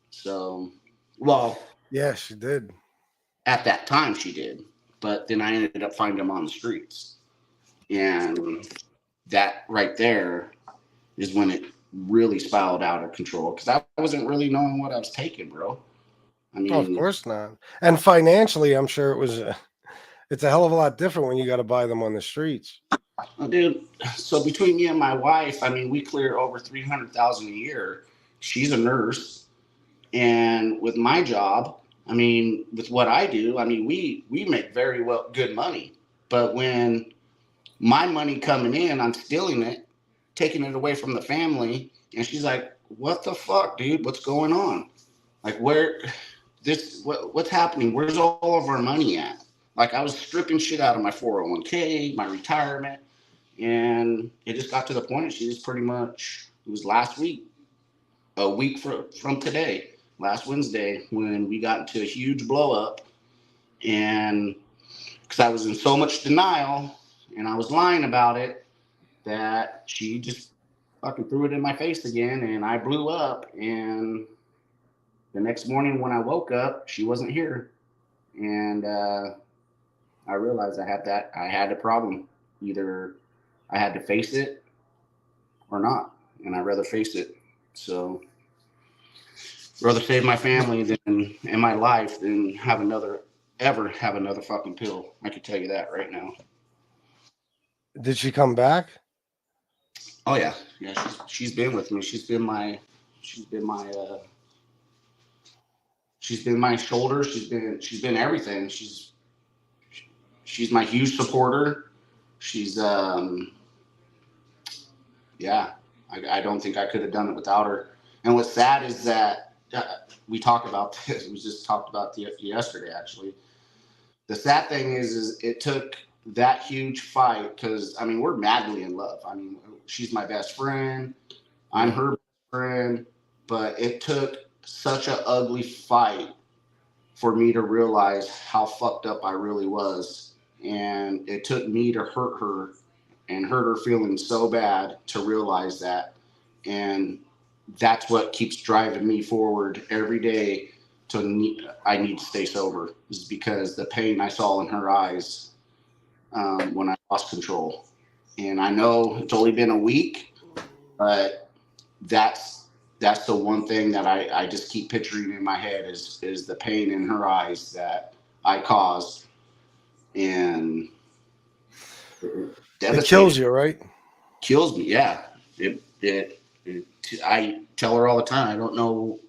Speaker 11: So, well.
Speaker 10: Yeah, she did.
Speaker 11: At that time, she did. but then I ended up finding him on the streets. And that right there is when it really spiraled out of control, because I wasn't really knowing what I was taking, bro. I mean,
Speaker 10: of course not. And financially, I'm sure it's a hell of a lot different when you got to buy them on the streets.
Speaker 11: Dude, so between me and my wife, I mean, we clear over $300,000 a year. She's a nurse, and with my job, I mean, with what I do, I mean, we make very good money. But when my money coming in, I'm stealing it, taking it away from the family, and she's like, "What the fuck, dude? What's going on? Like, what's happening? Where's all of our money at?" Like, I was stripping shit out of my 401k, my retirement, and it just got to the point. She just pretty much, it was last week, a week from today, last Wednesday, when we got into a huge blow up, and because I was in so much denial and I was lying about it, that she just fucking threw it in my face again, and I blew up. And the next morning when I woke up, she wasn't here, and I realized I had a problem. Either I had to face it or not, and I'd rather face it. So rather save my family than and my life than have another fucking pill. I can tell you that right now.
Speaker 10: Did she come back?
Speaker 11: Oh yeah. She's been with me. She's been my shoulder. She's been everything. She's my huge supporter. She's I don't think I could have done it without her. And what's sad is that we talk about this. We just talked about yesterday, actually. The sad thing is it took that huge fight, because I mean, we're madly in love. I mean, she's my best friend. I'm her best friend. But it took such an ugly fight for me to realize how fucked up I really was. And it took me to hurt her and hurt her feelings so bad to realize that. And that's what keeps driving me forward every day. I need to stay sober, is because the pain I saw in her eyes when I lost control. And I know it's only been a week, but that's the one thing that I just keep picturing in my head is the pain in her eyes that I caused. And
Speaker 10: it kills you, right?
Speaker 11: Kills me, yeah. I tell her all the time, I don't know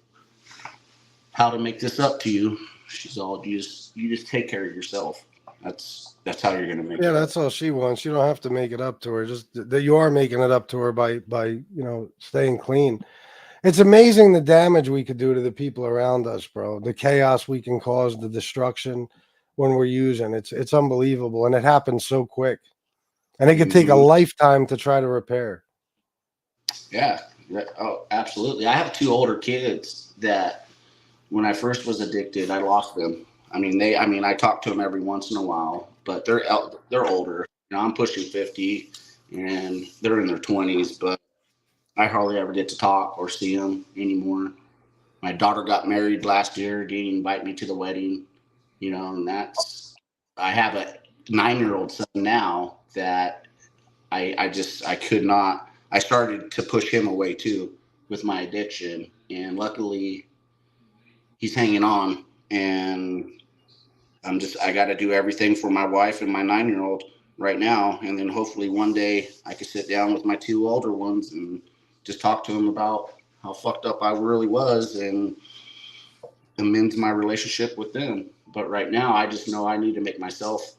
Speaker 11: how to make this up to you. She's all, you just take care of yourself. That's how you're gonna make it.
Speaker 10: Yeah, that's all she wants. You don't have to make it up to her. Just that you are making it up to her by staying clean. It's amazing the damage we could do to the people around us, bro. The chaos we can cause, the destruction when we're using. It's unbelievable, and it happens so quick. And it could take a lifetime to try to repair.
Speaker 11: Yeah. Oh, absolutely. I have 2 older kids that when I first was addicted, I lost them. I mean, I talk to them every once in a while, but they're older. You know, I'm pushing 50 and they're in their 20s, but I hardly ever get to talk or see them anymore. My daughter got married last year, didn't invite me to the wedding, and I have a 9-year-old son now that I could not. I started to push him away too with my addiction, and luckily he's hanging on, and I got to do everything for my wife and my 9-year-old right now. And then hopefully one day I could sit down with my 2 older ones and just talk to them about how fucked up I really was and amend my relationship with them. But right now I just know I need to make myself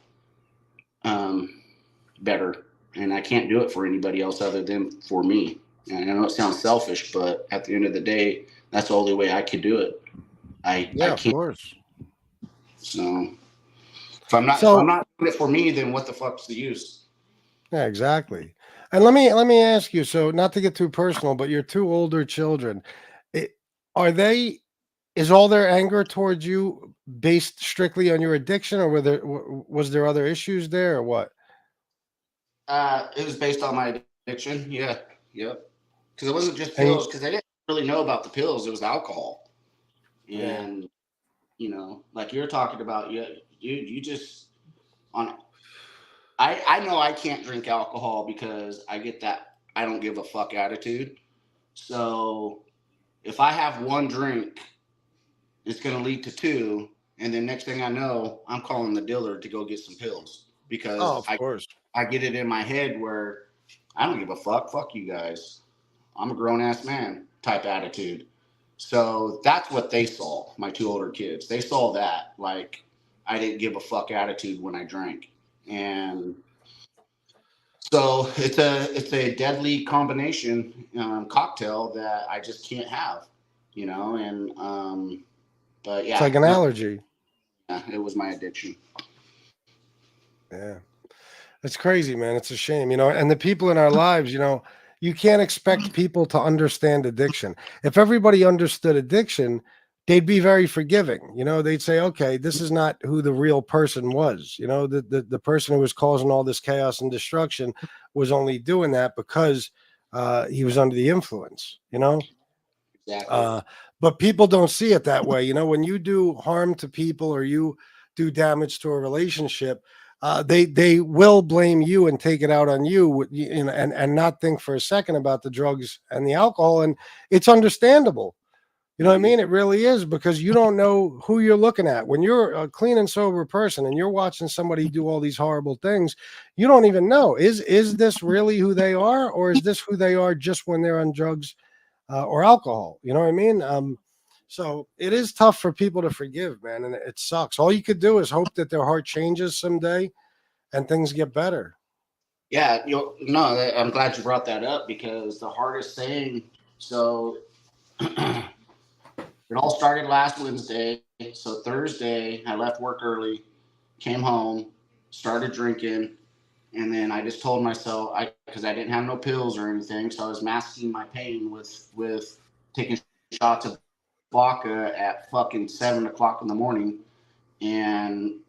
Speaker 11: better, and I can't do it for anybody else other than for me. And I know it sounds selfish, but at the end of the day, that's the only way I could do it. I can't. Of course. So if I'm not doing it for me, then what the fuck's the use?
Speaker 10: Yeah, exactly. And let me ask you, so not to get too personal, but your 2 older children, is all their anger towards you based strictly on your addiction, or was there other issues there, or what?
Speaker 11: It was based on my addiction. Yeah. Yep. Because it wasn't just pills, because they didn't really know about the pills. It was alcohol. And, like you're talking about, you just, I know I can't drink alcohol because I get that I don't give a fuck attitude. So if I have one drink, it's going to lead to two. And then next thing I know, I'm calling the dealer to go get some pills because I get it in my head where I don't give a fuck. Fuck you guys. I'm a grown ass man type attitude. So that's what they saw. My two older kids, they saw that like I didn't give a fuck attitude when I drank. And so it's a deadly combination cocktail that I just can't have, you know. And but yeah,
Speaker 10: it's like an allergy.
Speaker 11: Yeah, it was my addiction.
Speaker 10: Yeah, it's crazy, man. It's a shame, you know. And the people in our lives, you know, you can't expect people to understand addiction. If everybody understood addiction, they'd be very forgiving. You know, they'd say, okay, this is not who the real person was. You know, the person who was causing all this chaos and destruction was only doing that because he was under the influence, you know?
Speaker 11: Exactly.
Speaker 10: But people don't see it that way. You know, when you do harm to people or you do damage to a relationship, they will blame you and take it out on you, you know, and not think for a second about the drugs and the alcohol. And it's understandable. You know what I mean? It really is, because you don't know who you're looking at. When you're a clean and sober person and you're watching somebody do all these horrible things, you don't even know, is this really who they are, or is this who they are just when they're on drugs or alcohol? You know what I mean? So it is tough for people to forgive, man, and it sucks. All you could do is hope that their heart changes someday and things get better.
Speaker 11: Yeah, I'm glad you brought that up, because the hardest thing, so it all started last Wednesday. So Thursday, I left work early, came home, started drinking, and then I just told myself, because I didn't have no pills or anything, so I was masking my pain with taking shots of vodka at fucking 7 o'clock in the morning. And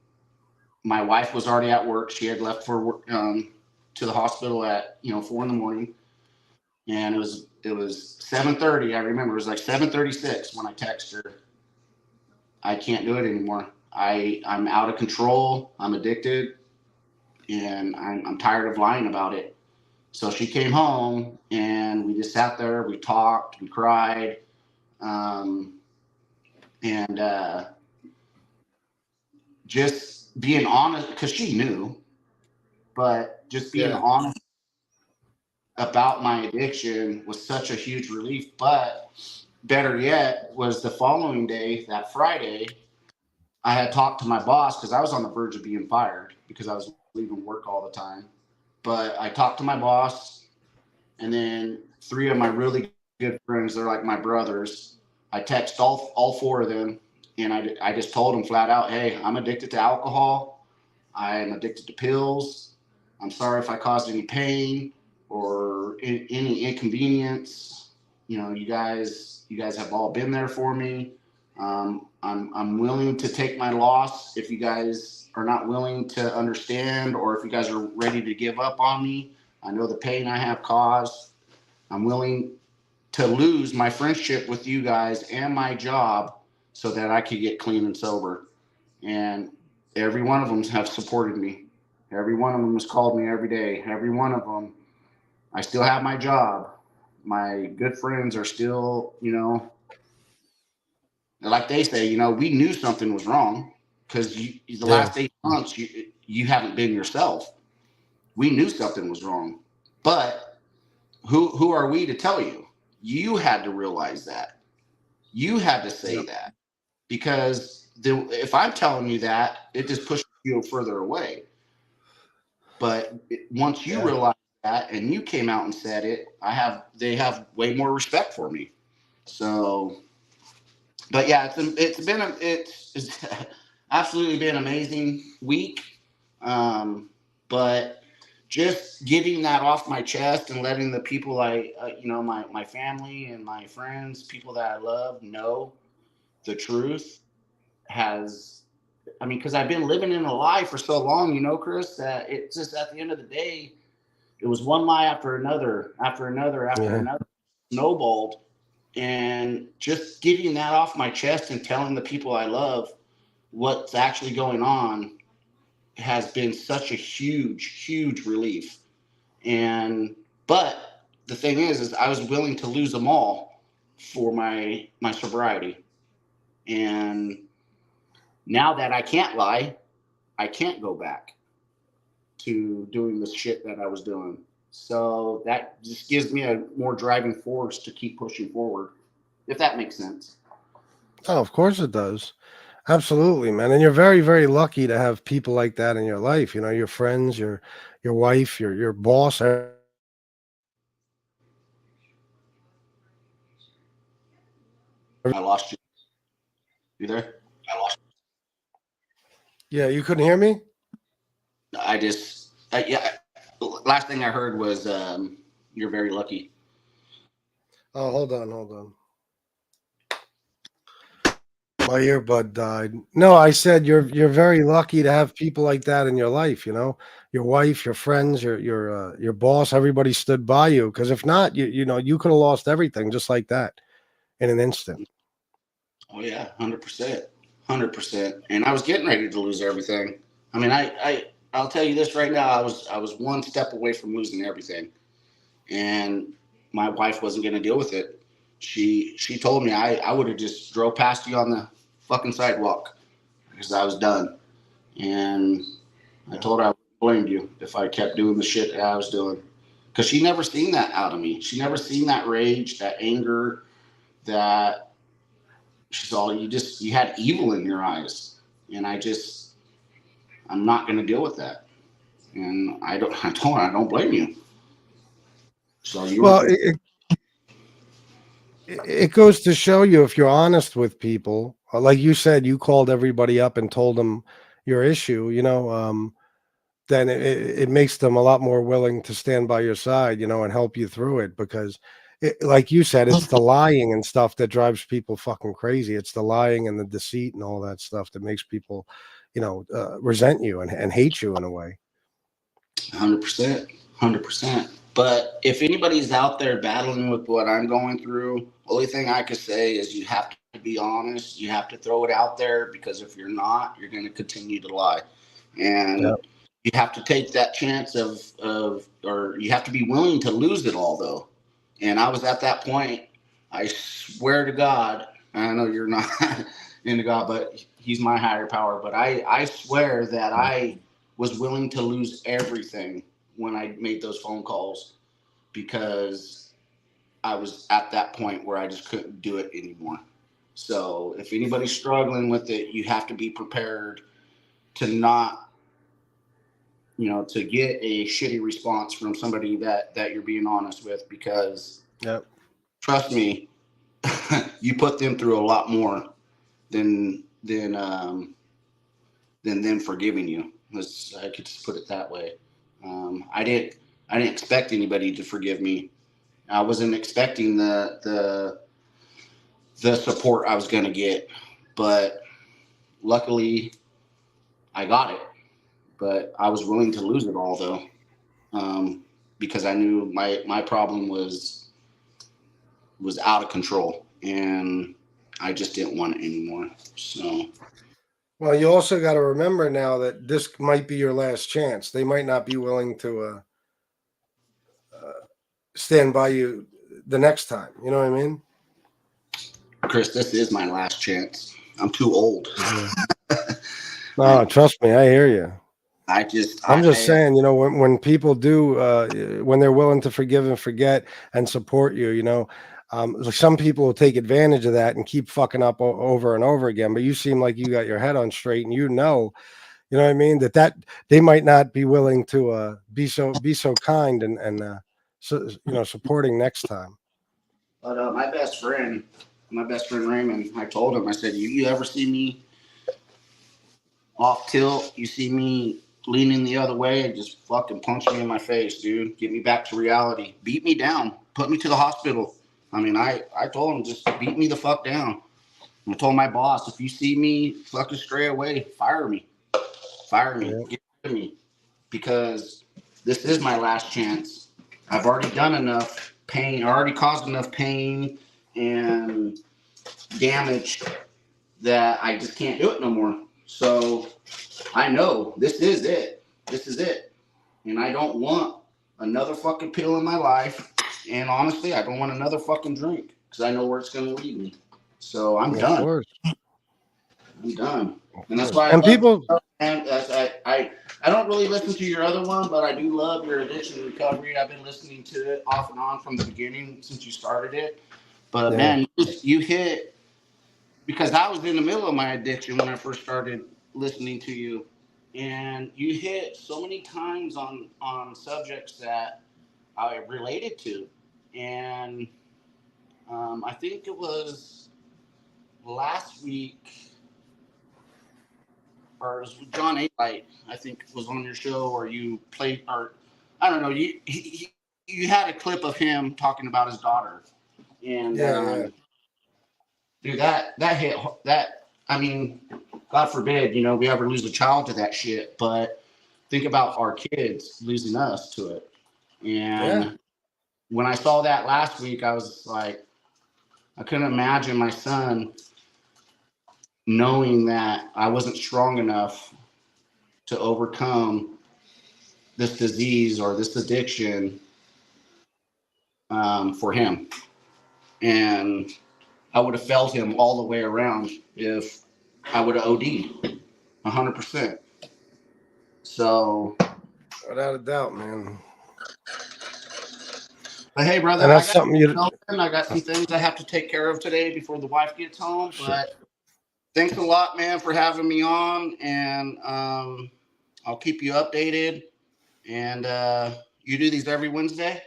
Speaker 11: my wife was already at work. She had left for work, to the hospital at 4 in the morning, and it was 7:30. I remember it was like 7:36 when I texted her, I can't do it anymore. I'm out of control. I'm addicted, and I'm tired of lying about it. So she came home, and we just sat there. We talked. We cried, and just being honest, because she knew, but just being honest about my addiction was such a huge relief. But better yet was the following day, that Friday, I had talked to my boss, because I was on the verge of being fired because I was leaving work all the time. But I talked to my boss, and then 3 of my really good friends, they're like my brothers. I texted all 4 of them, and I just told them flat out, hey, I'm addicted to alcohol. I'm addicted to pills. I'm sorry if I caused any pain or any inconvenience. You guys have all been there for me. I'm willing to take my loss if you guys are not willing to understand, or if you guys are ready to give up on me. I know the pain I have caused. I'm willing to lose my friendship with you guys and my job so that I could get clean and sober. And every one of them have supported me. Every one of them has called me every day. Every one of them. I still have my job. My good friends are still, like they say, we knew something was wrong, because the last 8 months you haven't been yourself. We knew something was wrong, but who are we to tell you? You had to realize that. You had to say that, because if I'm telling you that, it just pushes you further away. But once you realize that, and you came out and said it, they have way more respect for me. So, but yeah, it's absolutely been an amazing week. But just getting that off my chest and letting the people my family and my friends, people that I love, know the truth because I've been living in a lie for so long, Chris, that it's just, at the end of the day, it was one lie after another, another, snowballed. And just getting that off my chest and telling the people I love what's actually going on has been such a huge relief. But the thing is I was willing to lose them all for my sobriety. And now that I can't lie, I can't go back to doing the shit that I was doing. So that just gives me a more driving force to keep pushing forward, if that makes sense.
Speaker 10: Oh, of course it does. Absolutely, man. And you're very, very lucky to have people like that in your life. You know, your friends, your wife, your boss.
Speaker 11: I lost you. You there? I lost you.
Speaker 10: Yeah, you couldn't hear me?
Speaker 11: Yeah. Last thing I heard was you're very lucky.
Speaker 10: Oh, hold on. My earbud died. No, I said you're very lucky to have people like that in your life. You know, your wife, your friends, your boss. Everybody stood by you, because if not, you know, you could have lost everything just like that in an instant.
Speaker 11: Oh yeah, 100%. And I was getting ready to lose everything. I mean, I'll tell you this right now. I was one step away from losing everything, and my wife wasn't going to deal with it. She told me I would have just drove past you on the fucking sidewalk because I was done. And I told her I blamed you if I kept doing the shit that I was doing, because she never seen that out of me. She never seen that rage, that anger, that she's all, you had evil in your eyes. And I'm not going to deal with that. And I told her I don't blame you. So
Speaker 10: it goes to show you, if you're honest with people, like you said, you called everybody up and told them your issue, you know, then it makes them a lot more willing to stand by your side, you know, and help you through it. Because like you said, it's the lying and stuff that drives people fucking crazy. It's the lying and the deceit and all that stuff that makes people, you know, resent you and hate you in a way.
Speaker 11: 100%. But if anybody's out there battling with what I'm going through, only thing I could say is you have to be honest. You have to throw it out there, because if you're not, you're going to continue to lie. And you have to take that chance or you have to be willing to lose it all, though. And I was at that point. I swear to God, I know you're not into God, but he's my higher power. But I swear that I was willing to lose everything when I made those phone calls, because I was at that point where I just couldn't do it anymore. So if anybody's struggling with it, you have to be prepared to not, you know, to get a shitty response from somebody that you're being honest with, because trust me, you put them through a lot more than them forgiving you. I could just put it that way. I didn't expect anybody to forgive me. I wasn't expecting the support I was going to get, but luckily I got it. But I was willing to lose it all, though, because I knew my problem was out of control, and I just didn't want it anymore. So.
Speaker 10: Well, you also got to remember now that this might be your last chance. They might not be willing to stand by you the next time. You know what I mean?
Speaker 11: Chris, this is my last chance. I'm too old.
Speaker 10: No, trust me, I hear you.
Speaker 11: I'm
Speaker 10: just saying, you know, when people do, when they're willing to forgive and forget and support you, you know, some people will take advantage of that and keep fucking up over and over again. But you seem like you got your head on straight, and you know what I mean, that they might not be willing to be so kind and so, you know, supporting next time.
Speaker 11: But my best friend Raymond, I told him, I said, you ever see me off tilt, you see me leaning the other way, and just fucking punch me in my face, dude. Get me back to reality. Beat me down. Put me to the hospital. I mean, I told him, just beat me the fuck down. I told my boss, if you see me fucking stray away, fire me. Get rid of me. Because this is my last chance. I've already done enough pain. I already caused enough pain and damage that I just can't do it no more. So I know this is it. This is it. And I don't want another fucking pill in my life. And honestly, I don't want another fucking drink because I know where it's going to lead me. So I'm done.
Speaker 10: Of course.
Speaker 11: I'm done. And that's why
Speaker 10: And people,
Speaker 11: and I don't really listen to your other one, but I do love your addiction recovery. I've been listening to it off and on from the beginning since you started it. But
Speaker 10: Yeah.
Speaker 11: man, you hit, because I was in the middle of my addiction when I first started listening to you, and you hit so many times on subjects that I related to. And I think it was last week, or it was John Alight, I think, was on your show, or you played, or I don't know, you had a clip of him talking about his daughter. And dude, that hit, that, I mean, God forbid, you know, we ever lose a child to that shit, but think about our kids losing us to it. And when I saw that last week, I was like, I couldn't imagine my son knowing that I wasn't strong enough to overcome this disease or this addiction for him. And I would have felt him all the way around if I would have OD'd 100%. So,
Speaker 10: without a doubt, man.
Speaker 11: But hey, brother,
Speaker 10: And that's
Speaker 11: I got some things I have to take care of today before the wife gets home. But thanks a lot, man, for having me on, and I'll keep you updated. And you do these every Wednesday?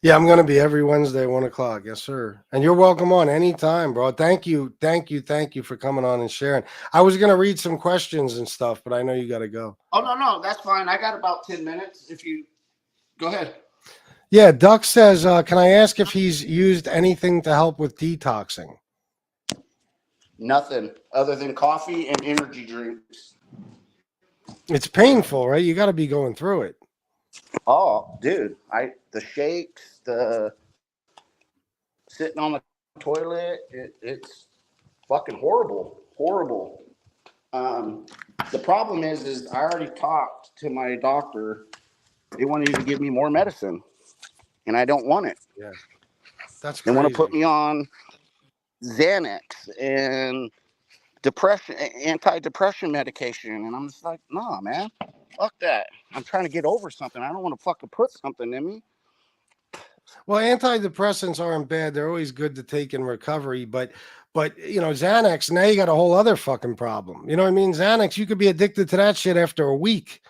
Speaker 10: Yeah, I'm going to be every Wednesday, 1:00. Yes, sir. And you're welcome on anytime, bro. Thank you for coming on and sharing. I was going to read some questions and stuff, but I know you got to go.
Speaker 11: Oh, no, that's fine. I got about 10 minutes. If you go ahead.
Speaker 10: Yeah, Duck says, can I ask if he's used anything to help with detoxing?
Speaker 11: Nothing other than coffee and energy drinks.
Speaker 10: It's painful, right? You got to be going through it.
Speaker 11: Oh, dude, the shakes, the sitting on the toilet, it's fucking horrible. The problem is I already talked to my doctor. They wanted to give me more medicine, and I don't want it.
Speaker 10: Yeah, that's
Speaker 11: they
Speaker 10: crazy.
Speaker 11: want to put me on Xanax and antidepressant medication, and I'm just like, nah, man, fuck that. I'm trying to get over something. I don't want to fucking put something in me.
Speaker 10: Well, antidepressants aren't bad. They're always good to take in recovery, but you know, Xanax, now you got a whole other fucking problem. You know what I mean? Xanax, you could be addicted to that shit after a week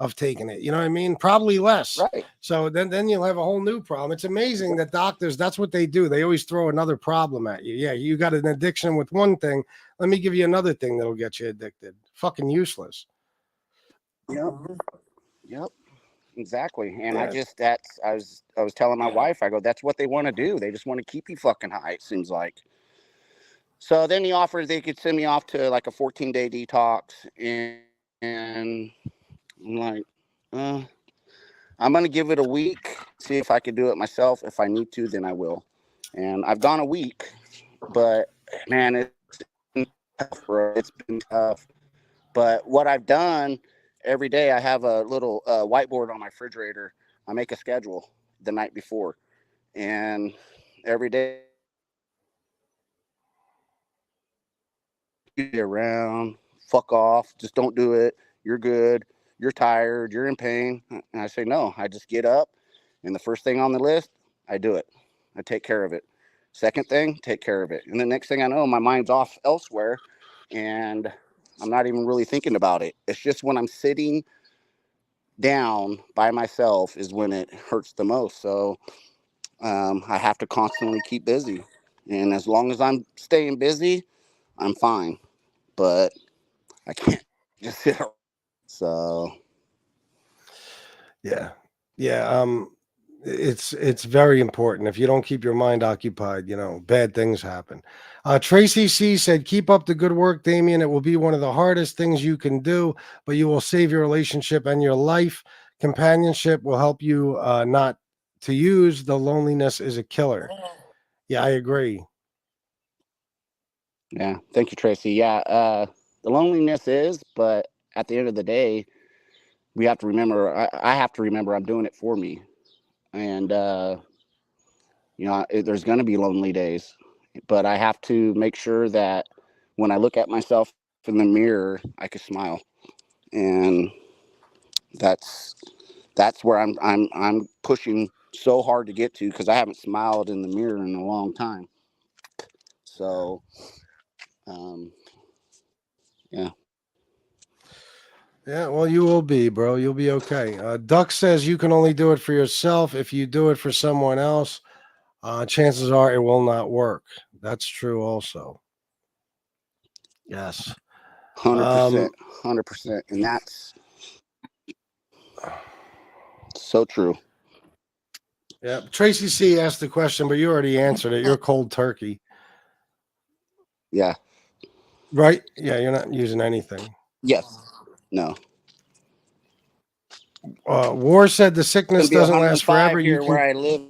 Speaker 10: of taking it. You know what I mean? Probably less.
Speaker 11: Right.
Speaker 10: So then you'll have a whole new problem. It's amazing that doctors, that's what they do. They always throw another problem at you. Yeah, you got an addiction with one thing. Let me give you another thing that'll get you addicted. Fucking useless.
Speaker 11: Yep. Exactly. And I was telling my wife, I go, that's what they want to do. They just want to keep you fucking high, it seems like. So then he offered they could send me off to like a 14-day detox, and I'm like, I'm going to give it a week, see if I can do it myself. If I need to, then I will. And I've gone a week, but man, it's been tough, bro. It's been tough. But what I've done, every day I have a little whiteboard on my refrigerator. I make a schedule the night before, and every day around, fuck off, just don't do it. You're good. You're tired. You're in pain. And I say, no, I just get up, and the first thing on the list, I do it. I take care of it. Second thing, take care of it. And the next thing I know, my mind's off elsewhere, and I'm not even really thinking about it. It's just when I'm sitting down by myself is when it hurts the most. So I have to constantly keep busy. And as long as I'm staying busy, I'm fine. But I can't just sit around. So
Speaker 10: yeah. It's very important. If you don't keep your mind occupied, you know, bad things happen. Tracy C said, keep up the good work, Damien. It will be one of the hardest things you can do, but you will save your relationship and your life. Companionship will help you not to use. The loneliness is a killer. Yeah, I agree.
Speaker 11: Yeah. Thank you, Tracy. Yeah. The The loneliness is, but at the end of the day, we have to remember, I have to remember I'm doing it for me. And, there's going to be lonely days, but I have to make sure that when I look at myself in the mirror, I can smile. And that's where I'm pushing so hard to get to, because I haven't smiled in the mirror in a long time. So, yeah.
Speaker 10: Yeah, well, you will be, bro. You'll be okay. Duck says you can only do it for yourself. If you do it for someone else, chances are it will not work. That's true also. Yes.
Speaker 11: 100%. 100%. And that's so true.
Speaker 10: Yeah. Tracy C asked the question, but you already answered it. You're cold turkey.
Speaker 11: Yeah.
Speaker 10: Right? Yeah, you're not using anything.
Speaker 11: Yes. No.
Speaker 10: War said the sickness doesn't last forever.
Speaker 11: Here where I live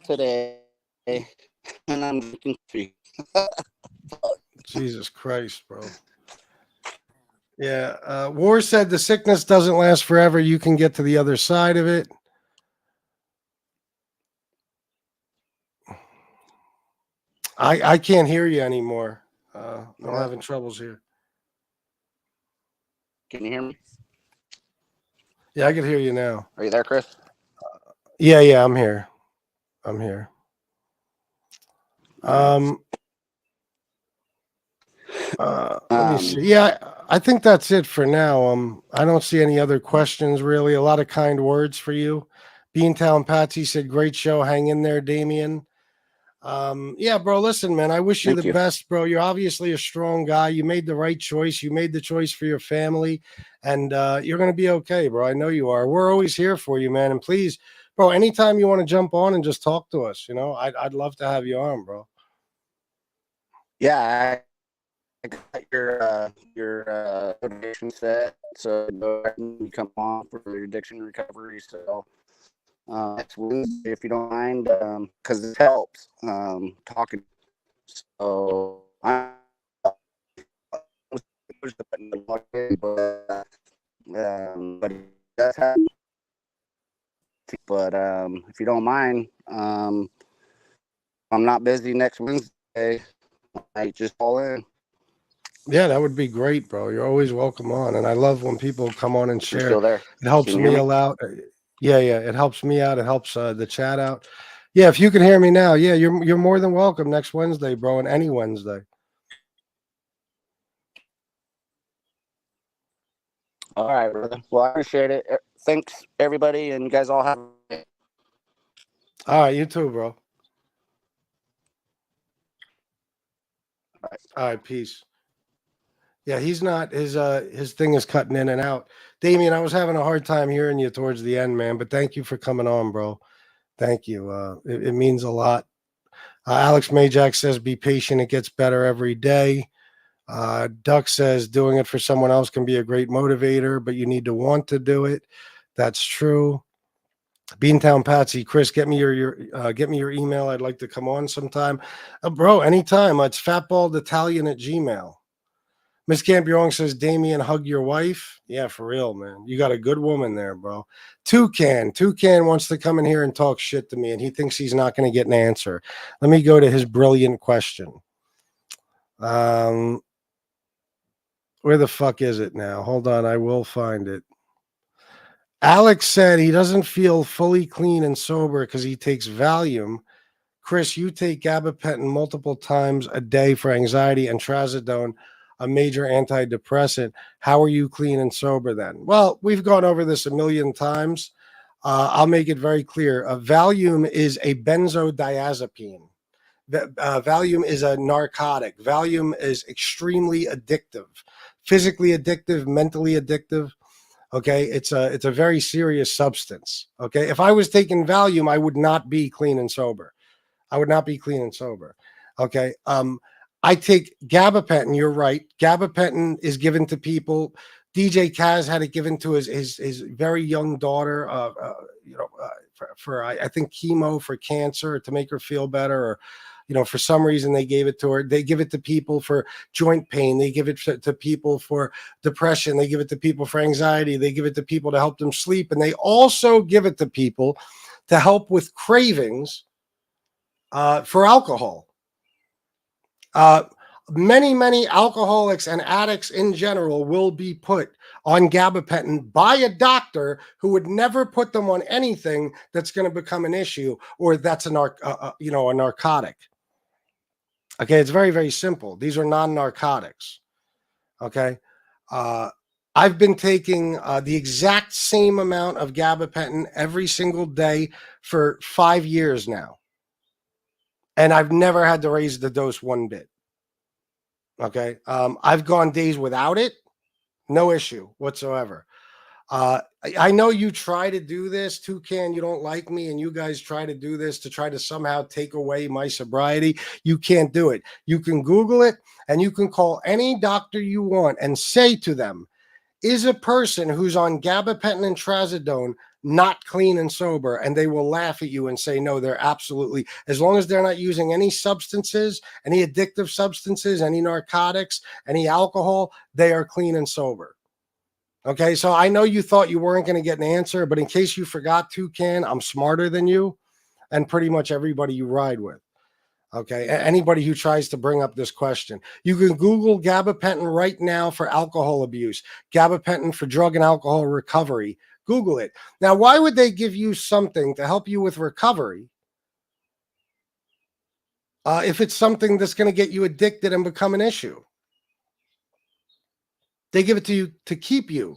Speaker 11: today, and I'm drinking tea.
Speaker 10: Jesus Christ, bro. Yeah. War said the sickness doesn't last forever. You can get to the other side of it. I can't hear you anymore. I'm having troubles here.
Speaker 11: Can you hear me?
Speaker 10: Yeah, I can hear you now.
Speaker 11: Are you there, Chris?
Speaker 10: Yeah, I'm here. Let me see. Yeah, I think that's it for now. I don't see any other questions really. A lot of kind words for you. Beantown Patsy said, "Great show. Hang in there, Damien." Yeah, bro. Listen, man. I wish you the best, bro. You're obviously a strong guy. You made the right choice. You made the choice for your family, and you're gonna be okay, bro. I know you are. We're always here for you, man. And please, bro, anytime you want to jump on and just talk to us, I'd love to have you on, bro.
Speaker 11: Yeah, I got your donation set, so you can come on for your addiction recovery. So next Wednesday, if you don't mind, because it helps talking. So I'm push the button to log in, but it does happen. But if you don't mind, I'm not busy next Wednesday. I just call in.
Speaker 10: Yeah, that would be great, bro. You're always welcome on, and I love when people come on and share.
Speaker 11: You're still there.
Speaker 10: It helps me a lot. Yeah, it helps me out. It helps the chat out. Yeah, if you can hear me now, yeah, you're more than welcome next Wednesday, bro, and any Wednesday.
Speaker 11: All right, brother. Well, I appreciate it. Thanks, everybody, and you guys all have.
Speaker 10: All right, you too, bro. All right, peace. Yeah, he's not his thing is cutting in and out. Damien, I was having a hard time hearing you towards the end, man, but thank you for coming on, bro. Thank you. It means a lot. Alex Majak says, be patient. It gets better every day. Duck says, doing it for someone else can be a great motivator, but you need to want to do it. That's true. Beantown Patsy, Chris, get me your email. I'd like to come on sometime. Bro, anytime. It's fatballeditalian@gmail.com. Miss Campion says, Damien, hug your wife. Yeah, for real, man. You got a good woman there, bro. Toucan wants to come in here and talk shit to me, and he thinks he's not going to get an answer. Let me go to his brilliant question. Where the fuck is it now? Hold on, I will find it. Alex said he doesn't feel fully clean and sober because he takes Valium. Chris, you take gabapentin multiple times a day for anxiety and trazodone, a major antidepressant. How are you clean and sober then? Well, we've gone over this a million times. I'll make it very clear. Valium is a benzodiazepine. Valium is a narcotic. Valium is extremely addictive, physically addictive, mentally addictive. Okay, it's a very serious substance. Okay, if I was taking Valium, I would not be clean and sober. Okay, I take gabapentin. You're right. Gabapentin is given to people. DJ Kaz had it given to his very young daughter. For I think chemo for cancer to make her feel better, or for some reason they gave it to her. They give it to people for joint pain. They give it to people for depression. They give it to people for anxiety. They give it to people to help them sleep. And they also give it to people to help with cravings for alcohol. Many alcoholics and addicts in general will be put on gabapentin by a doctor who would never put them on anything that's going to become an issue or that's a narcotic. Okay, it's very, very simple. These are non-narcotics. Okay, I've been taking the exact same amount of gabapentin every single day for 5 years now, and I've never had to raise the dose one bit. Okay, I've gone days without it, no issue whatsoever. I know you try to do this, Toucan. You don't like me, and you guys try to do this to try to somehow take away my sobriety. You can't do it. You can Google it, and you can call any doctor you want and say to them, is a person who's on gabapentin and trazodone not clean and sober? And they will laugh at you and say, no, they're absolutely, as long as they're not using any substances, any addictive substances, any narcotics, any alcohol, they are clean and sober. Okay, so I know you thought you weren't going to get an answer, but in case you forgot, Toucan, I'm smarter than you and pretty much everybody you ride with. Okay, anybody who tries to bring up this question. You can Google gabapentin right now for alcohol abuse, gabapentin for drug and alcohol recovery. Google it. Now, why would they give you something to help you with recovery if it's something that's going to get you addicted and become an issue? They give it to you to keep you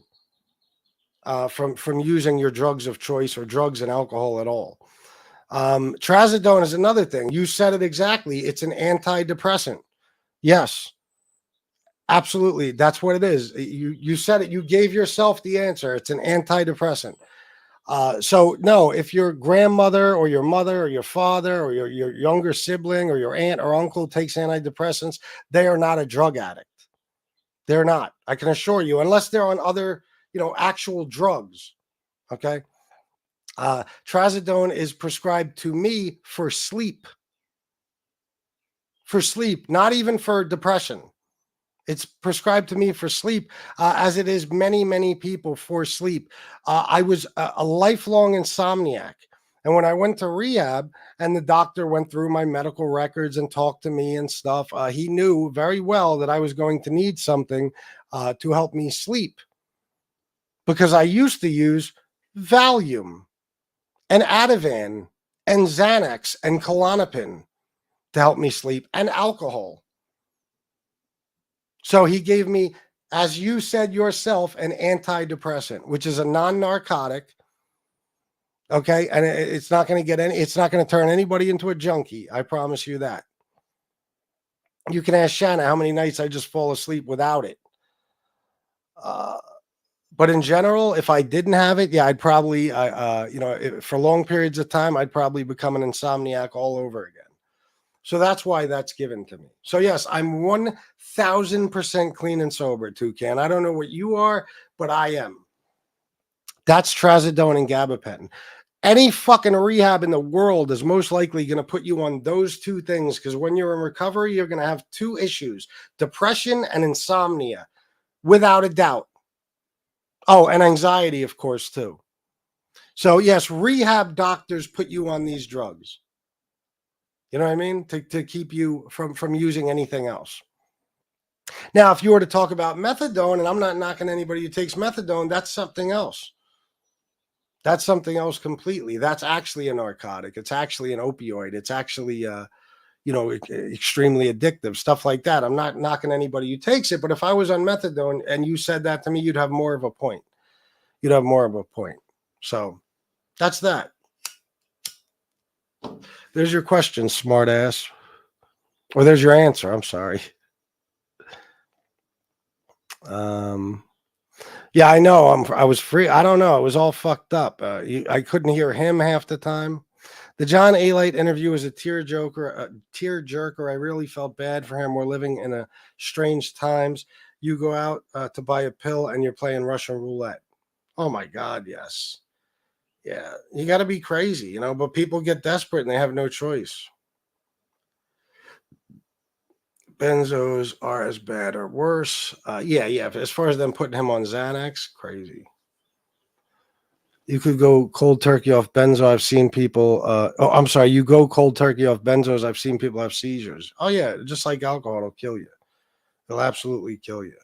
Speaker 10: from using your drugs of choice or drugs and alcohol at all. Trazodone is another thing. You said it exactly. It's an antidepressant. Yes, absolutely. That's what it is. You said it. You gave yourself the answer. It's an antidepressant. So no, if your grandmother or your mother or your father or your younger sibling or your aunt or uncle takes antidepressants, they are not a drug addict. They're not. I can assure you, unless they're on other, actual drugs. Okay. Trazodone is prescribed to me for sleep. For sleep, not even for depression. It's prescribed to me for sleep, as it is many people for sleep. I was a lifelong insomniac. And when I went to rehab and the doctor went through my medical records and talked to me and stuff, he knew very well that I was going to need something to help me sleep. Because I used to use Valium and Ativan and Xanax and Klonopin to help me sleep, and alcohol. So he gave me, as you said yourself, an antidepressant, which is a non-narcotic. Okay, and it's not going to turn anybody into a junkie. I promise you that. You can ask Shanna how many nights I just fall asleep without it. But in general, if I didn't have it, yeah, I'd probably, for long periods of time, I'd probably become an insomniac all over again. So that's why that's given to me. So yes, I'm 1,000% clean and sober, Toucan. I don't know what you are, but I am. That's trazodone and gabapentin. Any fucking rehab in the world is most likely going to put you on those two things, because when you're in recovery, you're going to have two issues: depression and insomnia, without a doubt. Oh, and anxiety, of course, too. So yes, rehab doctors put you on these drugs. You know what I mean? To keep you from using anything else. Now, if you were to talk about methadone, and I'm not knocking anybody who takes methadone, that's something else. That's something else completely. That's actually a narcotic. It's actually an opioid. It's actually, extremely addictive, stuff like that. I'm not knocking anybody who takes it, but if I was on methadone and you said that to me, you'd have more of a point. You'd have more of a point. So that's that. There's your question, smart ass. Or there's your answer. I'm sorry. Yeah, I know. I was free. I don't know. It was all fucked up. I couldn't hear him half the time. The John A-Light interview was a tearjerker. I really felt bad for him. We're living in a strange times. You go out to buy a pill and you're playing Russian roulette. Oh my God, yes. Yeah, you got to be crazy, but people get desperate and they have no choice. Benzos are as bad or worse. Yeah. As far as them putting him on Xanax, crazy. You could go cold turkey off benzo. I've seen people. I'm sorry. You go cold turkey off benzos. I've seen people have seizures. Oh yeah, just like alcohol, it'll kill you. It'll absolutely kill you.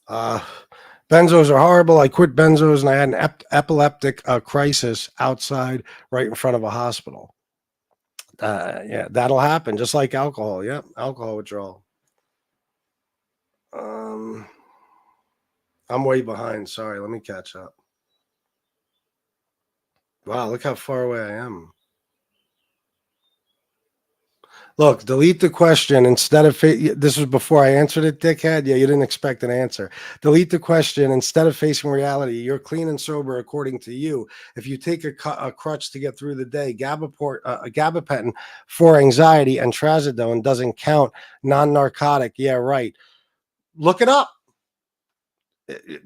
Speaker 10: Benzos are horrible. I quit benzos and I had an epileptic crisis outside, right in front of a hospital. Yeah, that'll happen. Just like alcohol. Yep, alcohol withdrawal. I'm way behind. Sorry, let me catch up. Wow, look how far away I am. Look, delete the question instead of this was before I answered it, dickhead. Yeah, you didn't expect an answer. Delete the question instead of facing reality. You're clean and sober according to you. If you take a crutch to get through the day, gabapentin for anxiety and trazodone doesn't count. Non-narcotic. Yeah, right. Look it up.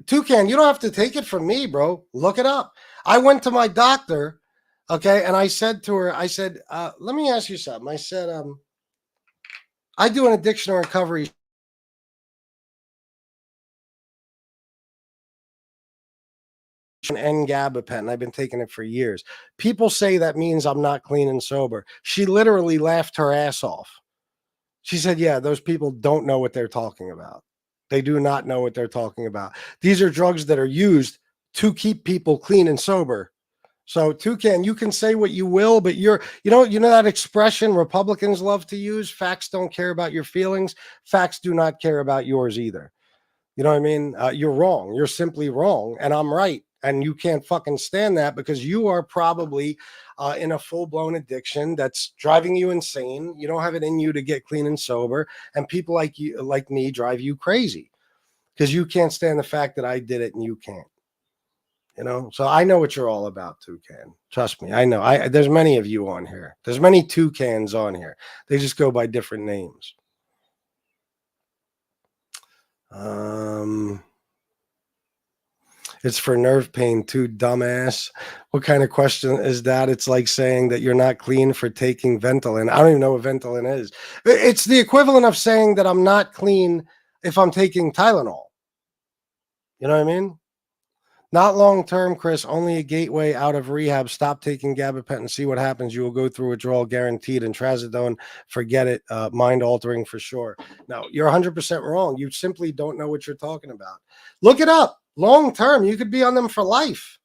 Speaker 10: Toucan, you don't have to take it from me, bro. Look it up. I went to my doctor, okay, and I said to her, I said, let me ask you something. I said, I do an addiction recovery and gabapentin. I've been taking it for years. People say that means I'm not clean and sober. She literally laughed her ass off. She said, yeah, those people don't know what they're talking about. They do not know what they're talking about. These are drugs that are used to keep people clean and sober. So Toucan, you can say what you will, but you know that expression Republicans love to use, facts don't care about your feelings. Facts do not care about yours either. You know what I mean? You're wrong. You're simply wrong. And I'm right. And you can't fucking stand that because you are probably in a full-blown addiction that's driving you insane. You don't have it in you to get clean and sober. And people like you, like me, drive you crazy because you can't stand the fact that I did it and you can't. You know, so I know what you're all about, Toucan. Trust me, I know. There's many of you on here. There's many Toucans on here. They just go by different names. It's for nerve pain too, dumbass. What kind of question is that? It's like saying that you're not clean for taking Ventolin. I don't even know what Ventolin is. It's the equivalent of saying that I'm not clean if I'm taking Tylenol. You know what I mean? Not long-term, Chris, only a gateway out of rehab. Stop taking gabapentin, see what happens. You will go through withdrawal guaranteed, and trazodone, forget it, mind-altering for sure. No, you're 100% wrong. You simply don't know what you're talking about. Look it up. Long-term, you could be on them for life.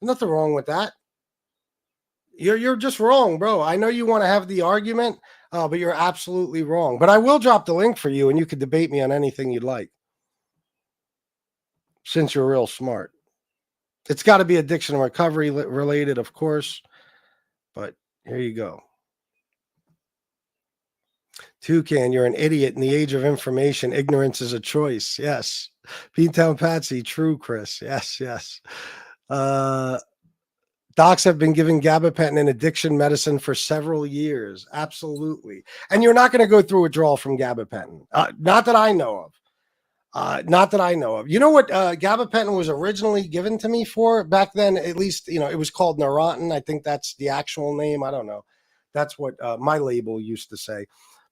Speaker 10: Nothing wrong with that. You're just wrong, bro. I know you want to have the argument, but you're absolutely wrong. But I will drop the link for you, and you could debate me on anything you'd like, since you're real smart. It's got to be addiction and recovery related, of course, but here you go. Toucan, you're an idiot. In the age of information, ignorance is a choice. Yes. Beantown Patsy, true, Chris. Yes. Docs have been giving gabapentin and addiction medicine for several years. Absolutely. And you're not going to go through withdrawal from gabapentin. Not that I know of. You know what gabapentin was originally given to me for back then? At least, it was called Neurontin. I think that's the actual name. I don't know. That's what my label used to say,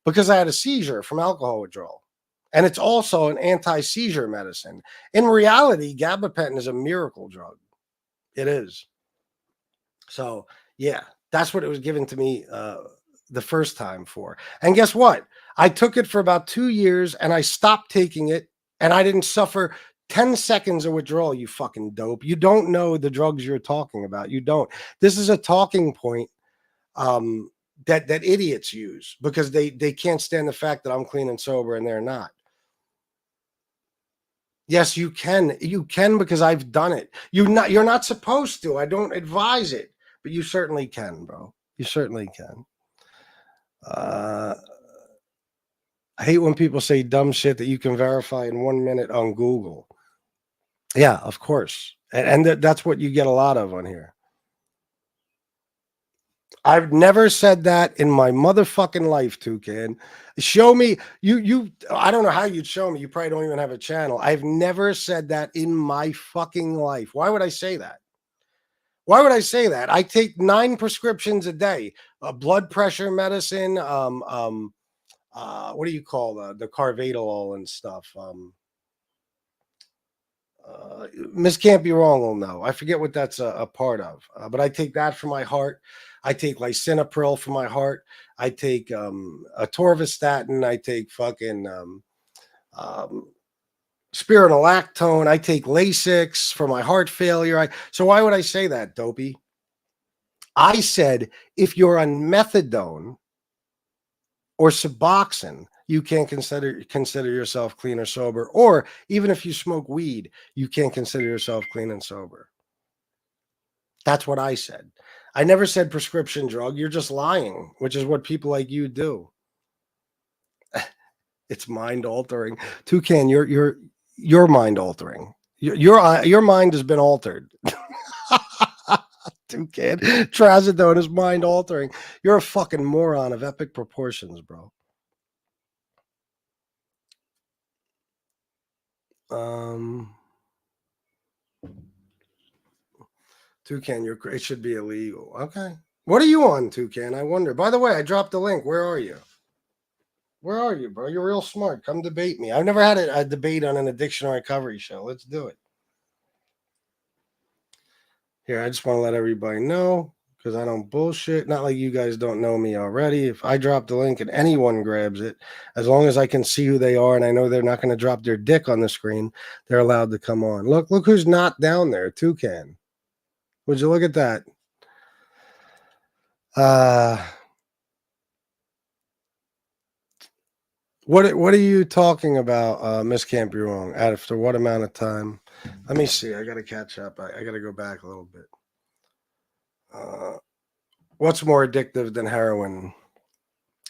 Speaker 10: because I had a seizure from alcohol withdrawal. And it's also an anti-seizure medicine. In reality, gabapentin is a miracle drug. It is. So, yeah, that's what it was given to me the first time for. And guess what? I took it for about 2 years and I stopped taking it. And I didn't suffer 10 seconds of withdrawal, you fucking dope. You don't know the drugs you're talking about. You don't. This is a talking point that idiots use because they can't stand the fact that I'm clean and sober and they're not. Yes, you can. You can because I've done it. You're not supposed to. I don't advise it, but you certainly can, bro. You certainly can. I hate when people say dumb shit that you can verify in 1 minute on Google. Yeah, of course. And that's what you get a lot of on here. I've never said that in my motherfucking life, Toucan. Show me. I don't know how you'd show me. You probably don't even have a channel. I've never said that in my fucking life. Why would I say that? Why would I say that? I take 9 prescriptions a day, blood pressure medicine, what do you call the Carvedilol and stuff? Miss Can't Be Wrong will know. I forget what that's a part of, but I take that for my heart. I take lisinopril for my heart. I take atorvastatin. I take fucking spironolactone. I take Lasix for my heart failure. So why would I say that, Dopey? I said if you're on methadone or Suboxone, you can't consider yourself clean or sober. Or even if you smoke weed, you can't consider yourself clean and sober. That's what I said. I never said prescription drug. You're just lying, which is what people like you do. It's mind altering. Toucan, you're mind altering. Your mind has been altered. Toucan, trazodone is mind altering. You're a fucking moron of epic proportions, bro. Toucan, it should be illegal. Okay. What are you on, Toucan? I wonder. By the way, I dropped the link. Where are you? Where are you, bro? You're real smart. Come debate me. I've never had a debate on an addiction or recovery show. Let's do it. Here, I just want to let everybody know because I don't bullshit. Not like you guys don't know me already. If I drop the link and anyone grabs it, as long as I can see who they are and I know they're not going to drop their dick on the screen, they're allowed to come on. Look who's not down there. Toucan. Would you look at that? What are you talking about, Miss Can't Be Wrong? After what amount of time? Let me see. I got to catch up. I got to go back a little bit. What's more addictive than heroin?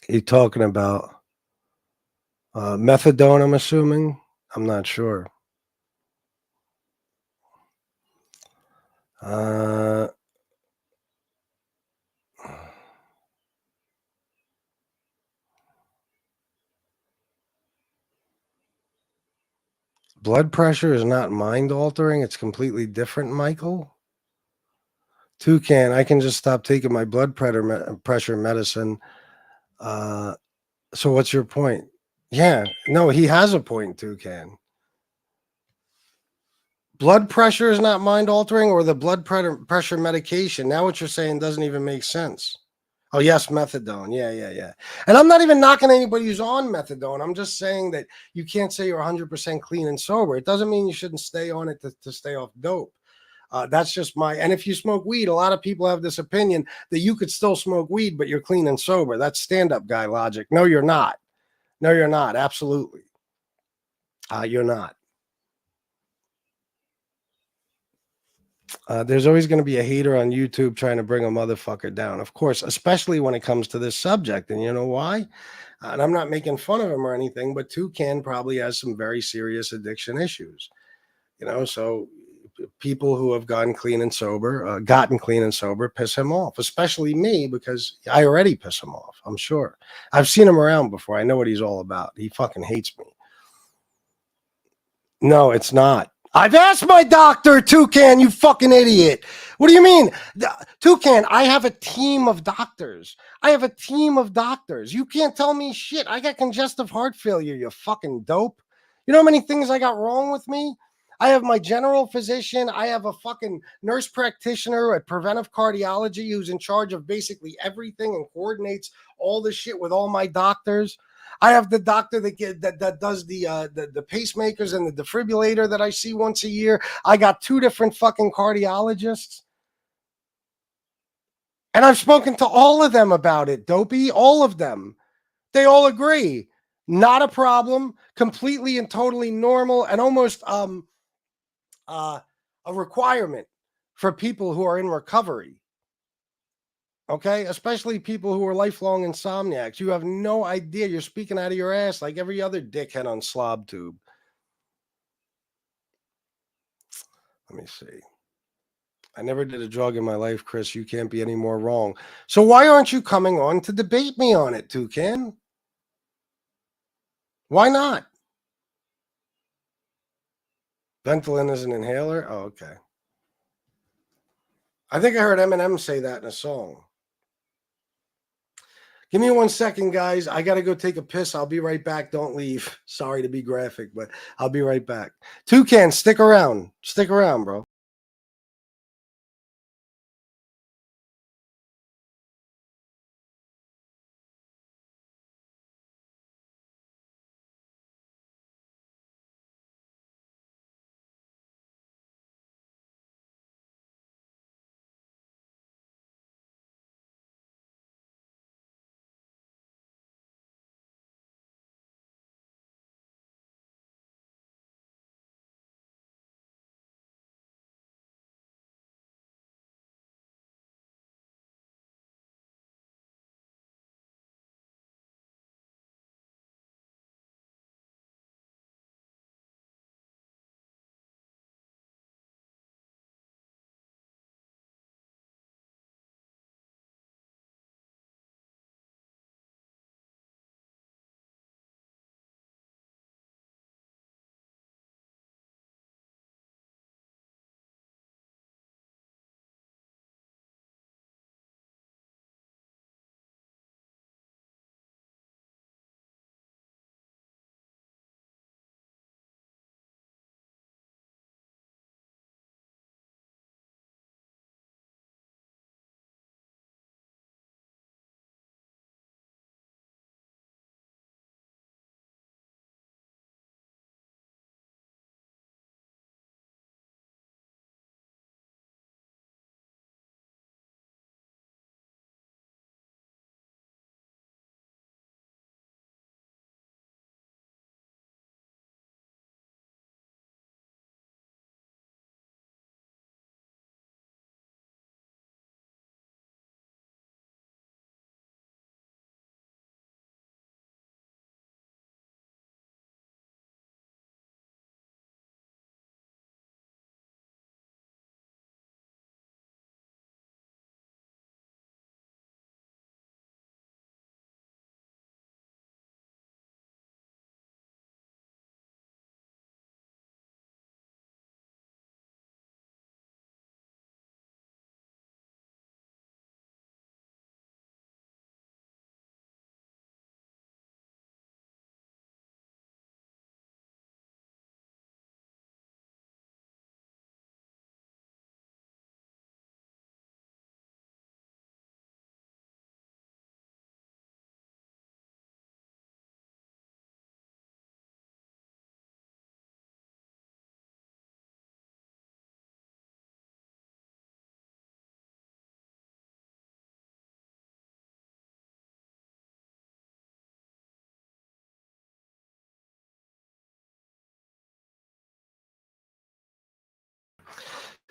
Speaker 10: You talking about methadone, I'm assuming? I'm not sure. Blood pressure is not mind altering. It's completely different, Michael. Toucan, I can just stop taking my blood pressure medicine. So what's your point? Yeah, no, he has a point, Toucan. Blood pressure is not mind altering, or the blood pressure medication. Now what you're saying doesn't even make sense. Oh, yes, methadone. Yeah. And I'm not even knocking anybody who's on methadone. I'm just saying that you can't say you're 100% clean and sober. It doesn't mean you shouldn't stay on it to stay off dope. That's just and if you smoke weed, a lot of people have this opinion that you could still smoke weed, but you're clean and sober. That's stand-up guy logic. No, you're not. No, you're not. Absolutely. You're not. There's always going to be a hater on YouTube trying to bring a motherfucker down, of course, especially when it comes to this subject. And you know why? And I'm not making fun of him or anything, but Toucan probably has some very serious addiction issues. So people who have gotten clean and sober piss him off, especially me, because I already piss him off. I'm sure. I've seen him around before. I know what he's all about. He fucking hates me. No, it's not. I've asked my doctor, Toucan, you fucking idiot. What do you mean? Toucan, I have a team of doctors. You can't tell me shit. I got congestive heart failure, you fucking dope. You know how many things I got wrong with me? I have my general physician. I have a fucking nurse practitioner at Preventive Cardiology who's in charge of basically everything and coordinates all this shit with all my doctors. I have the doctor that does the pacemakers and the defibrillator that I see once a year. I got 2 different fucking cardiologists. And I've spoken to all of them about it, Dopey. All of them. They all agree. Not a problem. Completely and totally normal, and almost a requirement for people who are in recovery. Okay, especially people who are lifelong insomniacs. You have no idea. You're speaking out of your ass like every other dickhead on SlobTube. Let me see. I never did a drug in my life, Chris. You can't be any more wrong. So why aren't you coming on to debate me on it, Toucan? Why not? Ventolin is an inhaler? Oh, okay. I think I heard Eminem say that in a song. Give me 1 second, guys. I got to go take a piss. I'll be right back. Don't leave. Sorry to be graphic, but I'll be right back. Toucan, stick around. Stick around, bro.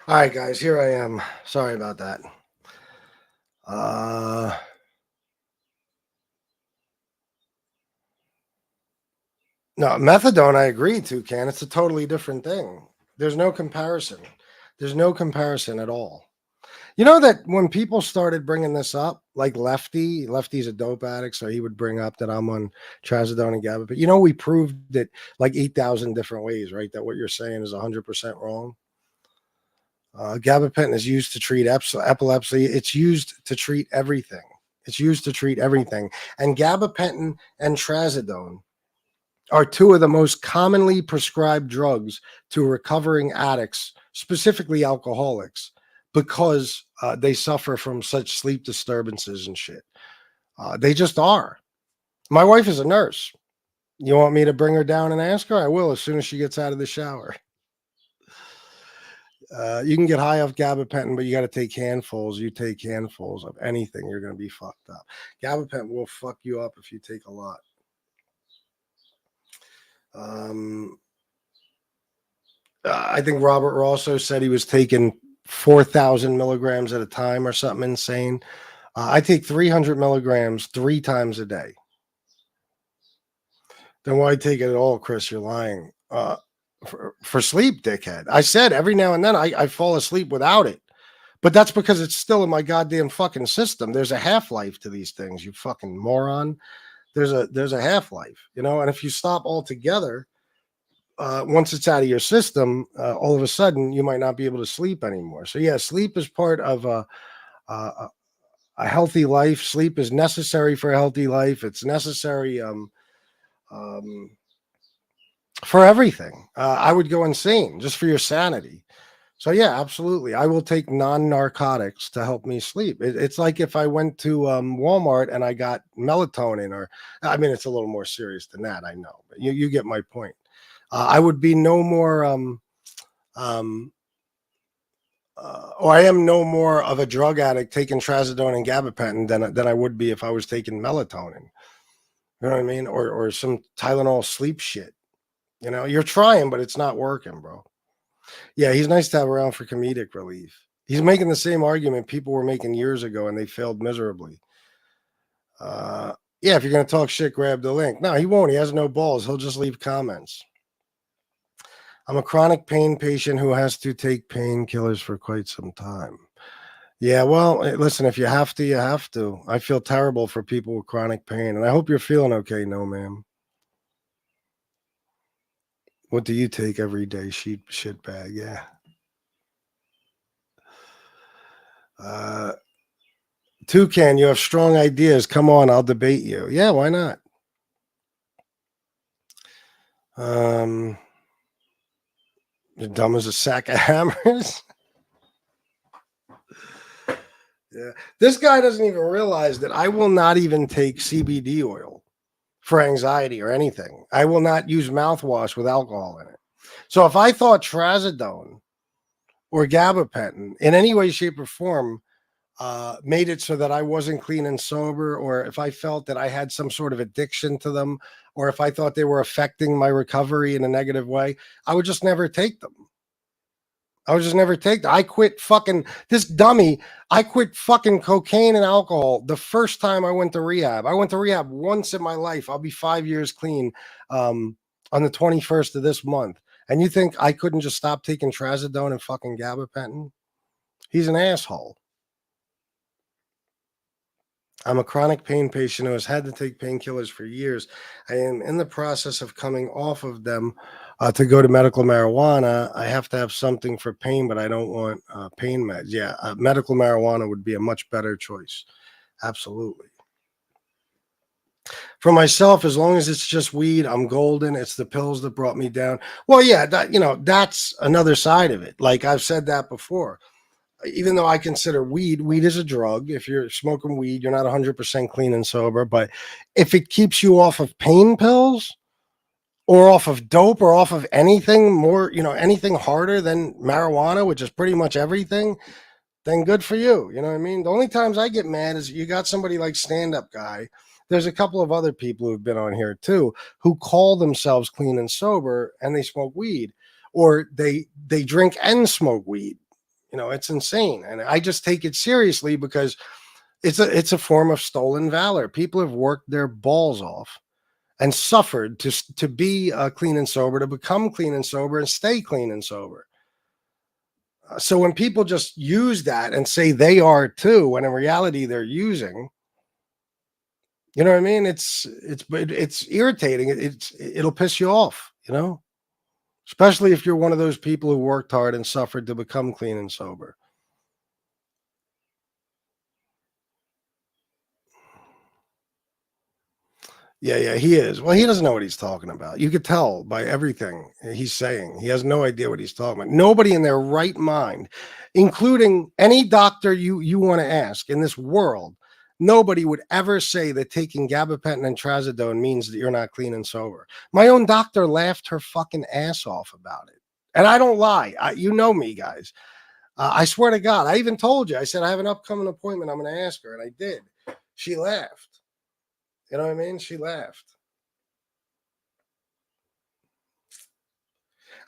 Speaker 10: All right, guys, here I am. Sorry about that. No, methadone, I agree, Toucan. It's a totally different thing. There's no comparison. There's no comparison at all. You know that when people started bringing this up, like Lefty's a dope addict, so he would bring up that I'm on trazodone and gabapentin. You know, we proved it like 8,000 different ways, right? That what you're saying is 100% wrong. Gabapentin is used to treat epilepsy. It's used to treat everything. It's used to treat everything. And gabapentin and trazodone are two of the most commonly prescribed drugs to recovering addicts, specifically alcoholics, because they suffer from such sleep disturbances and shit. They just are. My wife is a nurse. You want me to bring her down and ask her? I will as soon as she gets out of the shower. You can get high off gabapentin, but you got to take handfuls. You take handfuls of anything, you're going to be fucked up. Gabapentin will fuck you up if you take a lot. I think Robert Rosso said he was taking 4,000 milligrams at a time or something insane. I take 300 milligrams 3 times a day. Then why take it at all, Chris? You're lying. For sleep, dickhead. I said every now and then I fall asleep without it. But that's because it's still in my goddamn fucking system. There's a half-life to these things, you fucking moron. There's a half-life, you know, and if you stop altogether, once it's out of your system, all of a sudden you might not be able to sleep anymore. So yeah, sleep is part of a healthy life. Sleep is necessary for a healthy life. It's necessary for everything. I would go insane just for your sanity. So yeah, absolutely. I will take non-narcotics to help me sleep. It's like if I went to Walmart and I got melatonin, or I mean, it's a little more serious than that. I know, but you get my point. I would be no more, or I am no more of a drug addict taking trazodone and gabapentin than I would be if I was taking melatonin. You know what I mean? Or some Tylenol sleep shit. You know, you're trying, but it's not working, bro. Yeah, he's nice to have around for comedic relief. He's making the same argument people were making years ago and they failed miserably. Yeah, if you're going to talk shit, grab the link. No, he won't. He has no balls. He'll just leave comments. I'm a chronic pain patient who has to take painkillers for quite some time. Yeah, well, listen, if you have to, you have to. I feel terrible for people with chronic pain, and I hope you're feeling okay, no, ma'am. What do you take every day? Shit bag, yeah. Toucan, you have strong ideas. Come on, I'll debate you. Yeah, why not? You're dumb as a sack of hammers. Yeah. This guy doesn't even realize that I will not even take CBD oil for anxiety or anything. I will not use mouthwash with alcohol in it. So if I thought trazodone or gabapentin in any way, shape, or form made it so that I wasn't clean and sober, or if I felt that I had some sort of addiction to them, or if I thought they were affecting my recovery in a negative way, I would just never take them. I quit fucking this dummy. I quit fucking cocaine and alcohol the first time I went to rehab. I went to rehab once in my life. I'll be 5 years clean on the 21st of this month. And you think I couldn't just stop taking trazodone and fucking gabapentin? He's an asshole. I'm a chronic pain patient who has had to take painkillers for years. I am in the process of coming off of them to go to medical marijuana. I have to have something for pain, but I don't want pain meds. Yeah, medical marijuana would be a much better choice. Absolutely. For myself, as long as it's just weed, I'm golden. It's the pills that brought me down. Well, yeah, that's another side of it. Like I've said that before. Even though I consider weed is a drug. If you're smoking weed, you're not 100% clean and sober. But if it keeps you off of pain pills or off of dope or off of anything more, anything harder than marijuana, which is pretty much everything, then good for you. You know what I mean? The only times I get mad is you got somebody like Stand Up Guy. There's a couple of other people who've been on here too, who call themselves clean and sober and they smoke weed, or they drink and smoke weed. It's insane. And I just take it seriously because it's a form of stolen valor. People have worked their balls off and suffered to be clean and sober, to become clean and sober and stay clean and sober. So when people just use that and say they are too, when in reality they're using, you know what I mean? It's irritating. It'll piss you off, especially if you're one of those people who worked hard and suffered to become clean and sober. Yeah, he is. Well, he doesn't know what he's talking about. You could tell by everything he's saying. He has no idea what he's talking about. Nobody in their right mind, including any doctor you want to ask in this world, nobody would ever say that taking gabapentin and trazodone means that you're not clean and sober. My own doctor laughed her fucking ass off about it. And I don't lie. You know me, guys. I swear to God. I even told you. I said, I have an upcoming appointment. I'm going to ask her. And I did. She laughed. You know what I mean? She laughed.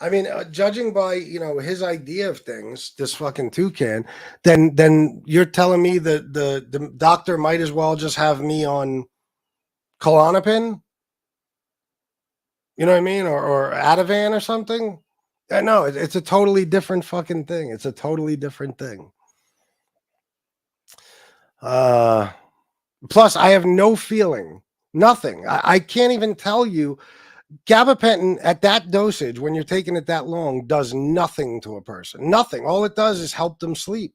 Speaker 10: I mean, judging by, his idea of things, this fucking toucan, then you're telling me that the doctor might as well just have me on Klonopin? You know what I mean? Or Ativan or something? No, it's a totally different fucking thing. It's a totally different thing. Plus, I have no feeling, nothing. I can't even tell you Gabapentin at that dosage, when you're taking it that long, does nothing to a person. Nothing. All it does is help them sleep.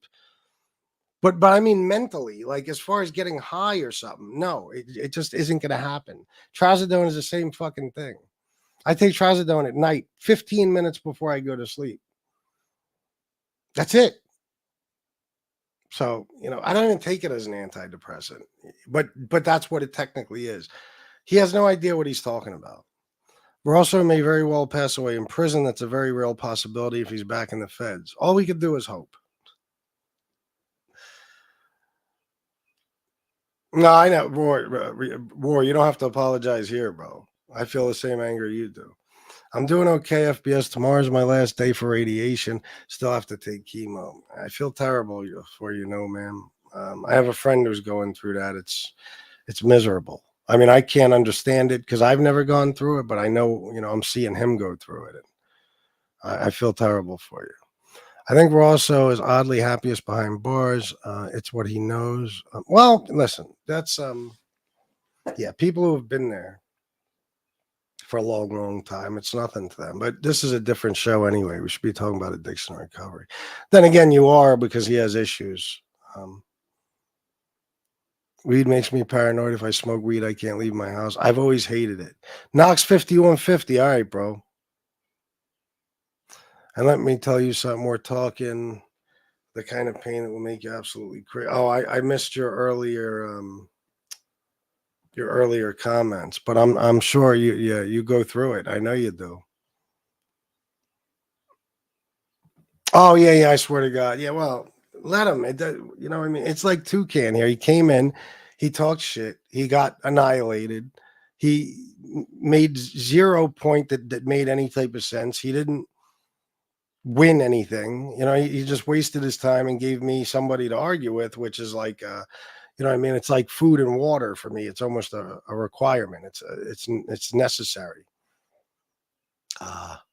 Speaker 10: But I mean mentally, like as far as getting high or something, no, it just isn't going to happen. Trazodone is the same fucking thing. I take trazodone at night, 15 minutes before I go to sleep. That's it. So, I don't even take it as an antidepressant, but that's what it technically is. He has no idea what he's talking about. Barroso may very well pass away in prison. That's a very real possibility if he's back in the feds. All we could do is hope. No, I know, War, you don't have to apologize here, bro. I feel the same anger you do. I'm doing okay, FBS. Tomorrow's my last day for radiation. Still have to take chemo. I feel terrible for you, man. I have a friend who's going through that. It's miserable. I mean, I can't understand it because I've never gone through it, but I know, I'm seeing him go through it. I feel terrible for you. I think Rosso is oddly happiest behind bars. It's what he knows. Well, listen, that's, people who have been there for a long, long time. It's nothing to them, but this is a different show anyway. We should be talking about addiction and recovery. Then again, you are, because he has issues. Weed makes me paranoid. If I smoke weed, I can't leave my house. I've always hated it. Knox 5150. All right, bro. And let me tell you something. We're talking the kind of pain that will make you absolutely crazy. Oh, I missed your earlier comments, but I'm sure you go through it. I know you do. Oh yeah, I swear to God. Yeah, well, let him. What I mean? It's like Toucan here. He came in, he talked shit, he got annihilated. He made 0 point that made any type of sense. He didn't win anything. He just wasted his time and gave me somebody to argue with, which is like it's like food and water for me. It's almost a requirement. It's necessary. But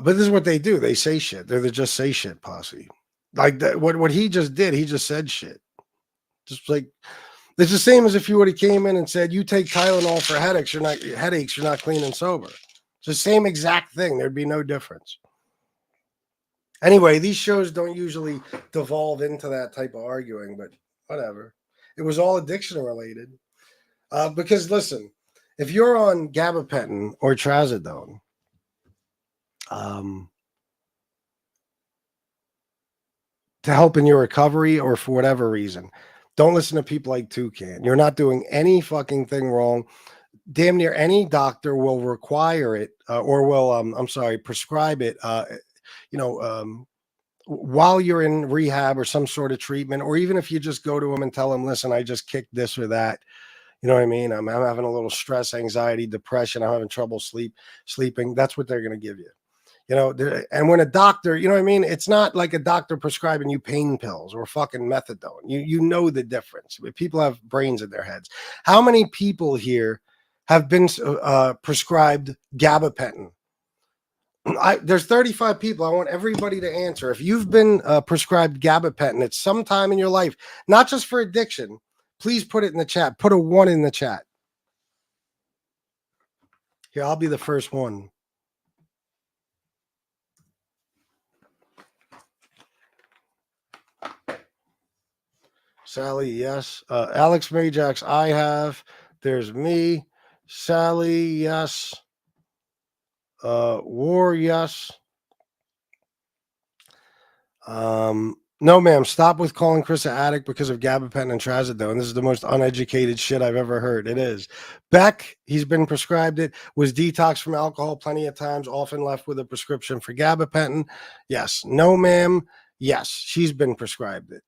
Speaker 10: this is what they do. They say shit. They're the just say shit posse. Like that, what he just did, he just said shit. Just like it's the same as if you would have came in and said, "You take Tylenol for headaches. You're not clean and sober." It's the same exact thing. There'd be no difference. Anyway, these shows don't usually devolve into that type of arguing, but whatever. It was all addiction related. Because listen, if you're on gabapentin or trazodone, to help in your recovery or for whatever reason, don't listen to people like Toucan. You're not doing any fucking thing wrong. Damn near any doctor will require it or will, prescribe it, while you're in rehab or some sort of treatment, or even if you just go to them and tell them, listen, I just kicked this or that. You know what I mean? I'm having a little stress, anxiety, depression. I'm having trouble sleeping. That's what they're going to give you. And when a doctor, you know what I mean? It's not like a doctor prescribing you pain pills or fucking methadone. You know the difference. People have brains in their heads. How many people here have been prescribed gabapentin? There's 35 people. I want everybody to answer. If you've been prescribed gabapentin at some time in your life, not just for addiction, please put it in the chat. Put a 1 in the chat. Here, I'll be the first one. Sally, yes. Alex Majax, I have. There's me. Sally, yes. War, yes. No, ma'am. Stop with calling Chris an addict because of gabapentin and trazodone. This is the most uneducated shit I've ever heard. It is. Beck, he's been prescribed it, was detoxed from alcohol plenty of times, often left with a prescription for gabapentin. Yes. No, ma'am. Yes, she's been prescribed it.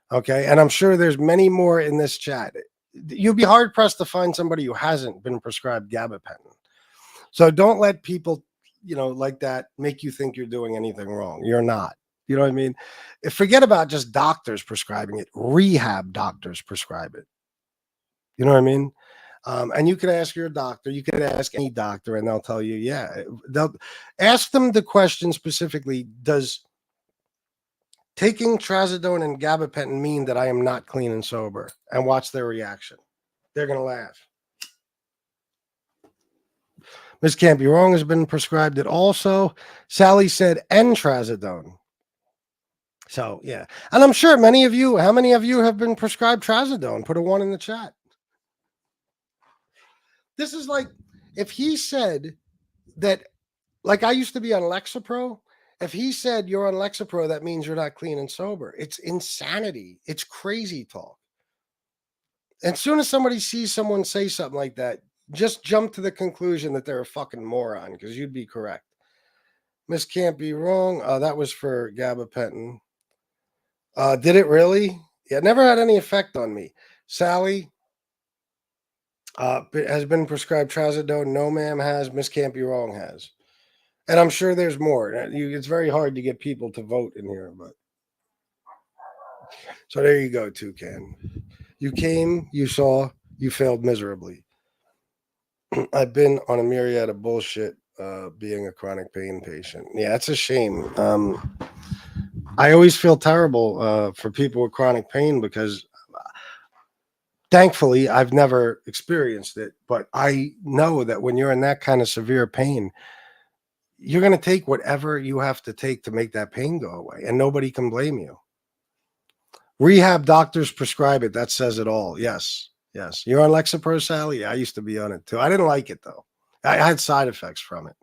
Speaker 10: Okay. And I'm sure there's many more in this chat. You'd be hard pressed to find somebody who hasn't been prescribed gabapentin. So don't let people, like that make you think you're doing anything wrong. You're not. You know what I mean? Forget about just doctors prescribing it. Rehab doctors prescribe it. You know what I mean? And you could ask your doctor. You could ask any doctor, and they'll tell you, yeah. They'll ask them the question specifically, does taking trazodone and gabapentin mean that I am not clean and sober? And watch their reaction. They're going to laugh. Miss Can't Be Wrong has been prescribed it also. Sally said Trazodone. So, yeah. And I'm sure how many of you have been prescribed Trazodone? Put a 1 in the chat. This is like, if he said that, like I used to be on Lexapro, if he said you're on Lexapro, that means you're not clean and sober. It's insanity. It's crazy talk. And as soon as somebody sees someone say something like that, just jump to the conclusion that they're a fucking moron, because you'd be correct. Miss Can't Be Wrong. That was for gabapentin. Did it really? Yeah, it never had any effect on me. Sally has been prescribed Trazodone. No, ma'am, has. Miss Can't Be Wrong has. And I'm sure there's more. It's very hard to get people to vote in here, but so there you go, Toucan. You came, you saw, you failed miserably. I've been on a myriad of bullshit being a chronic pain patient. Yeah, it's a shame. I always feel terrible for people with chronic pain because thankfully I've never experienced it, but I know that when you're in that kind of severe pain, you're going to take whatever you have to take to make that pain go away, and nobody can blame you. Rehab doctors prescribe it. That says it all. Yes. Yes. You're on Lexapro, Sally? Yeah, I used to be on it too. I didn't like it though. I had side effects from it.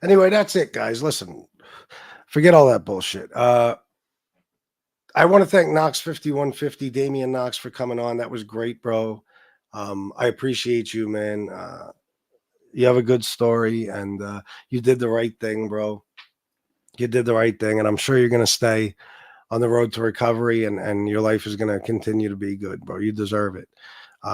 Speaker 10: Anyway, that's it, guys. Listen, forget all that bullshit. I want to thank Knox 5150, Damian Knox, for coming on. That was great, bro. I appreciate you, man. You have a good story, and you did the right thing, bro. You did the right thing, and I'm sure you're going to stay on the road to recovery, and your life is going to continue to be good, bro. You deserve it.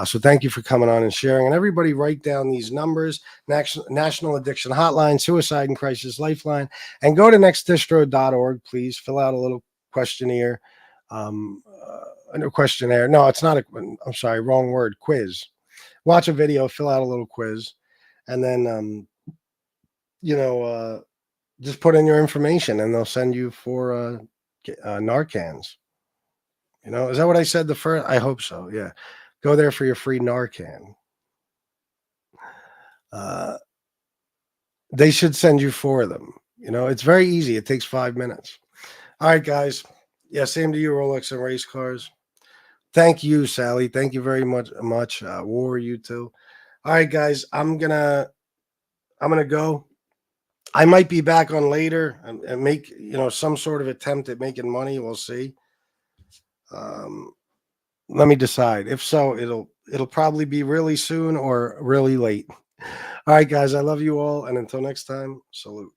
Speaker 10: So thank you for coming on and sharing. And everybody write down these numbers: National Addiction Hotline, Suicide and Crisis Lifeline, and go to nextdistro.org, please. Fill out a little questionnaire. A questionnaire. No, it's not I'm sorry, wrong word. Quiz. Watch a video, fill out a little quiz, and then, just put in your information, and they'll send you for Narcans. Is that what I said the first? I hope so. Yeah. Go there for your free Narcan. They should send you 4 of them. It's very easy. It takes 5 minutes. All right, guys. Yeah, same to you, Rolex and race cars. Thank you, Sally. Thank you very much. War, you too. All right, guys. I'm gonna go. I might be back on later and make some sort of attempt at making money. We'll see. Let me decide. If so, it'll probably be really soon or really late. All right, guys. I love you all, and until next time, salute.